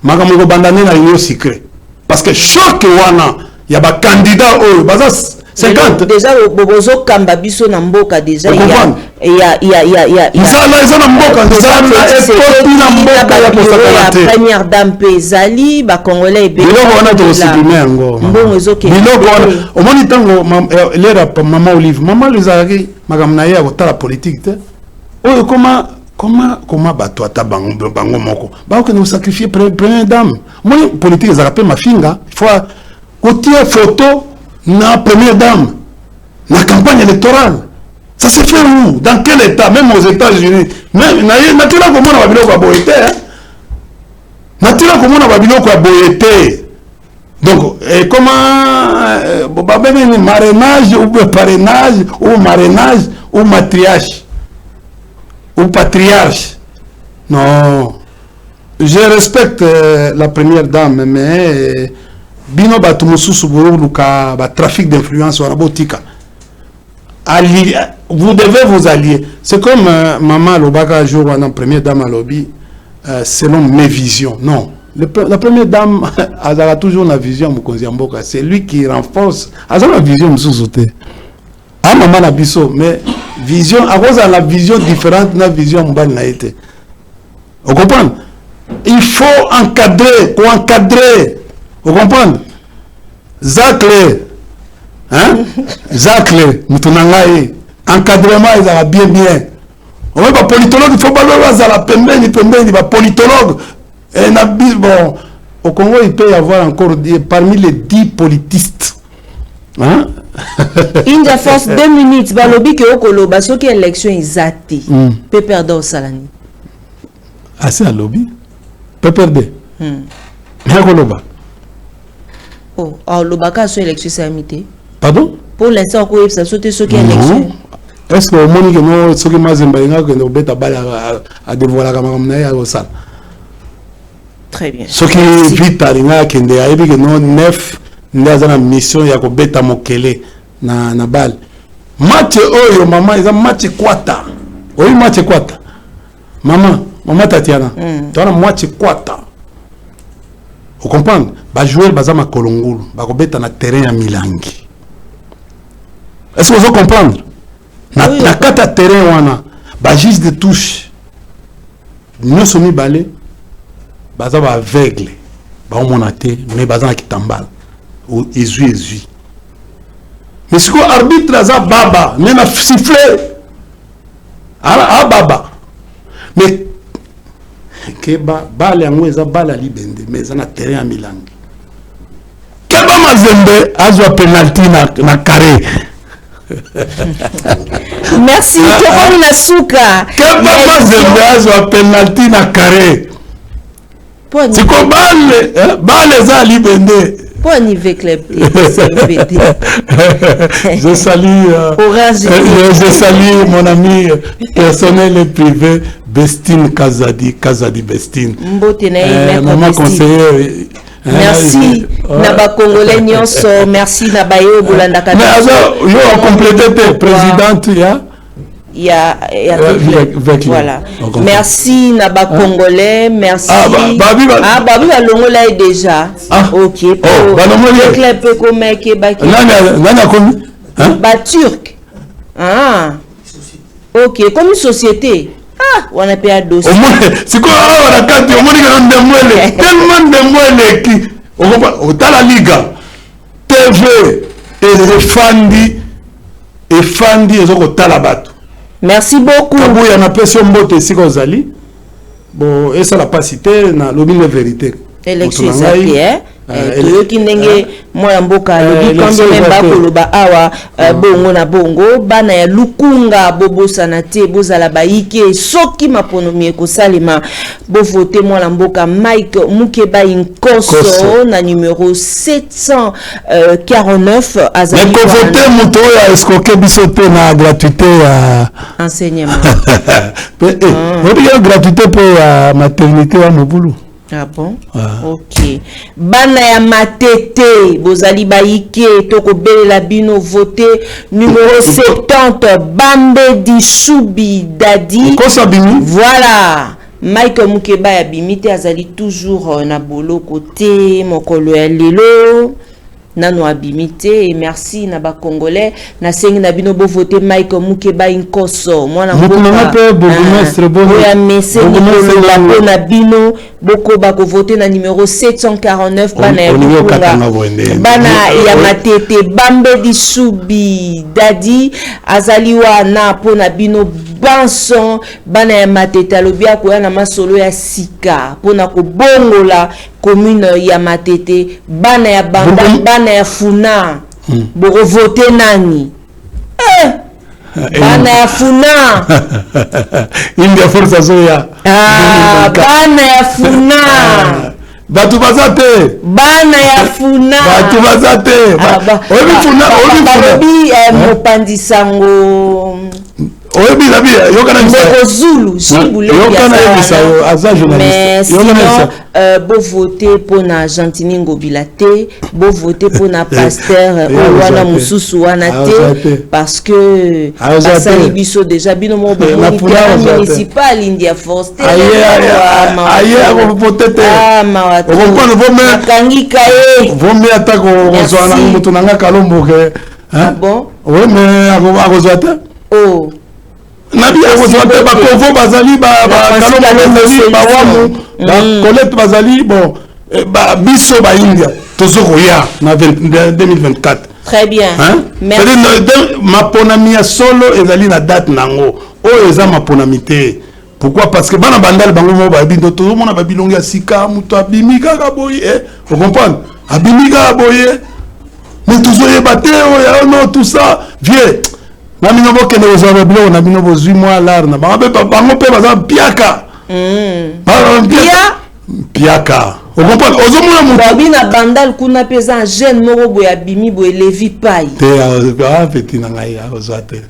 makamoko bandane na yo secret parce que choc wana ya ba candidat oyo baza 50 déjà bobozo kamba biso na mboka déjà il y a ça na mboka na mboka ya posakana première dame pezali ba congolais ebe biloko wana to supprimer ngo mbongo ezoke biloko wana omoni tango lera mama Olive mama lezaki makamna ya kotala politique te oyo comment bato ata bango moko ba ko nous sacrifier première dame moi politique za rappel mafinga il faut côté photo na première dame na campagne électorale. Ça se fait où? Dans quel état? Même aux États-Unis. Même natila comment on va biloko a boyete. Natila comment on va biloko a boyete. Donc comment marrainage ou parrainage ou marrainage ou matriarche ou patriarche. Non. Je respecte la première dame mais bino batu mususu luka ba trafic d'influence wala botika. Vous devez vous allier. C'est comme maman Lobaka jour en première dame à lobby selon mes visions. Non, la première dame a toujours la vision Mukonzi Mboka. C'est lui qui renforce. A la vision mususu. Ah maman na biso mais vision à cause de la vision différente na vision mbali na été. Vous comprenez? Il faut encadrer ou encadrer. Vous comprenez? Zacle, hein? Zacle, mutunangai, encadrement ils ont bien. On va pas politologue, il faut pas le la pembeni, pas politologue. Et bon, au Congo il peut y avoir encore parmi les 10 politistes, hein? India Force 2 minutes, balobi ke okolo baso ki élection izate. Peut perdre au salani. Ah c'est à lobby. Peut perdre. Mais okoloba. Oh, alors le bac à son élection c'est amité. Pardon? Pour l'instant, quoi, ça saute ce qui est élection. Est-ce que au monde que non, ce qui m'a zembé, que nous bêta balle à dévoiler la caméra au sale. Très bien. Ce qui vite à l'ina qui est arrivé que non neuf, nous avons une mission il y a que bêta mokele na balle. Match oyo maman ils ont match kwata. Oui match kwata. Maman Tatiana. Tu as match kwata. Vous comprenez? Ba jouer bazama kolongulu, ba kobeta na terrain ya Milangi. Est-ce que vous comprenez? Na kata terrain wana, ba juste de touche. Nous sommes balé, baza ba aveugle, ba omonate, mais baza na kitambala. Ou ezui. Mais ce que arbitre aza baba, même a sifflé. Ah baba. Mais que bala yango eza bala libende mais eza na terrain ya Milangi. Keba Mazembe azwa penalty na carré. Merci Tokoni na suka. Kepa Mazembe azwa penalty na carré. Siko bale za libende. Pour un niveau club. Je salue mon ami personnel et privé Bestine Kazadi Bestine. Maman conseiller. Merci Naba Congolais nyonso, merci Naba yo Bolanda Kabila. Mais alors, yo complété présidente voilà. Merci Naba Congolais, merci. Babi va longola déjà. OK. Le club peut comme Kebaki. Ba turc. OK, comme une société. On a payé dossier. C'est quoi on a quand on moni ndemwele. Tellement ndemwele qui au la liga. TV et Fandi ezoko talabatu. Merci beaucoup. Il y a une pression mbote si kozali. Bon, et ça l'a pas cité dans le vérité. Élection zapié. Toyoki ndenge mwana mboka lobi quand même ba koloba awa bongo na bongo bana ya lukunga bobosana te bozala baike soki maponomi ekosalema bo voter mwana mboka Mike Mukeba Inkoso na numéro 749 azali. Mais ko voter moto ya escroquer bisote na gratuité ya enseignement. Il gratuité pour maternité à Mobulu. Ah bon? OK. Bana ya matete, bozali baike, toko belela bino voté numéro 70, Bambe Dishubi Dadi. Voilà. Mike Mukeba ya bimite azali toujours na bolo côté mokolo ya lelo. Nano abimité et merci na ba congolais na sengi na bino bo voter Mike Mukeba Inkoso mwana mboka ya message ni na bino boko ba ko voter na numéro 749 bana ya bana ya matete Bambe Dishubi Dadi azaliwa na pona bino banson bana ya matete alobia ko ya na masolo ya sika pona ko bongola commune ya matete bana ya banda bana ya funa boko voter nani bana ya funa India force zoya bana ya funa batu bazate bana ya funa batu bazate obi funa mopandisango oyebi labi yokana Zulu Shibule aza journaliste bo voter pour na Gentini Ngobila te bo voter pour na pasteur wana mususu wana te parce que basali biso déjà bino mo municipal India Force te aye voter te okopana vome kangika vome atako kozwana mutu nanga kalombo ke bon oui mais akozwa te nabi akozwate bakovo bazali bakalomoloneli bawamu bakolete bazali bon biso baindia tozokoya na 2024. Très bien. Merci. Maponami ya solo ezali na date nango oyo eza maponami te. Pourquoi? Parce que bana bandal bango mo ba bindo tout le monde ba bilongi ya sika muto abimika ka boye vous comprenez abimika boye mais tozoye baté oyo non tout ça vieux na mino bokende ozwa bilo na bino bozwi mwa lar na bango pe baza piaka piaka on comprend ozomona mutu na bandal kuna pesa jeune moko boya bimi boye levi pai te petit na ngai ozwa te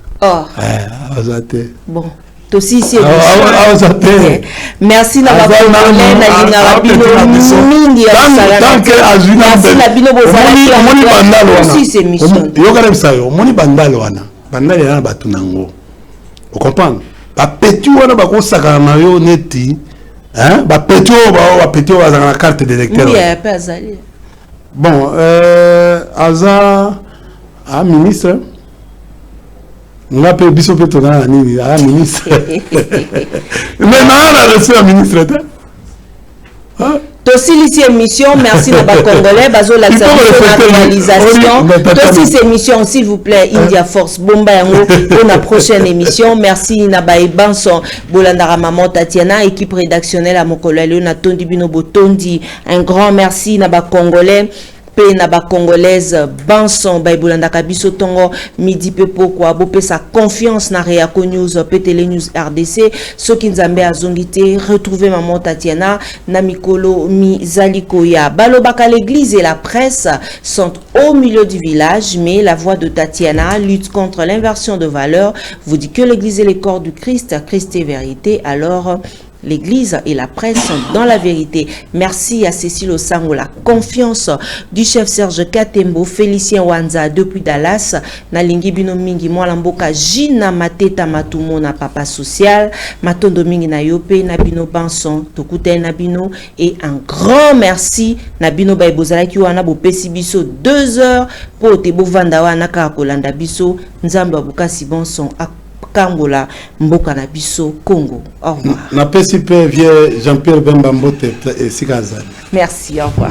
ozwa te bon aussi c'est merci na ba congolais na linga rabino mingi ya sala tant que azuna merci na bino bozala moni bandal wana aussi c'est mission yokana bisayo moni bandal wana bandal yana batu nango on comprend ba petit wana ba ko saka na yo neti hein ba petit bazana na carte d'électeur oui ya pas azali bon aza a ministre nga pe biso pe tona nini a ministre mais na reçu un ministre Tossi ici émission, merci na ba congolais bazo la réalisation. Tossi cette émission s'il vous plaît India Force bomba yango pour la prochaine émission. Merci na ba Ebanson Bolandara Maman Tatiana équipe rédactionnelle à Mokolo na Tondi Bino Botondi. Un grand merci na ba congolais pe na ba congolaise banson baibulanda kabiso tongo midi pe pokwa bope sa confiance na Réaco News pe Télé News RDC soki nzambe azongite retrouver maman Tatiana na mikolo mi zalikoya balobaka l'église et la presse sont au milieu du village, mais la voix de Tatiana lutte contre l'inversion de valeurs, vous dit que l'église est le corps du Christ, Christ est vérité, alors l'église et la presse sont dans la vérité. Merci à Cécile Osango, la confiance du chef Serge Katembo, Félicien Wanza depuis Dallas, Nalingi Bino Mingi, Mwalamboka, Gina Mateta Matumo na papa social, Matondo Mingi na Yope, Nabino Banson, Tokute Nabino, et un grand merci Nabino Baibozala ki wana bo pesi biso 2 heures pour te bo vandawa na Kolanda biso, Nzambe Abukasi Bonson Kangola mboka na biso Congo. Au revoir. Na pesi pe vieux Jean-Pierre Bemba Mbote et Sikazali. Merci, au revoir.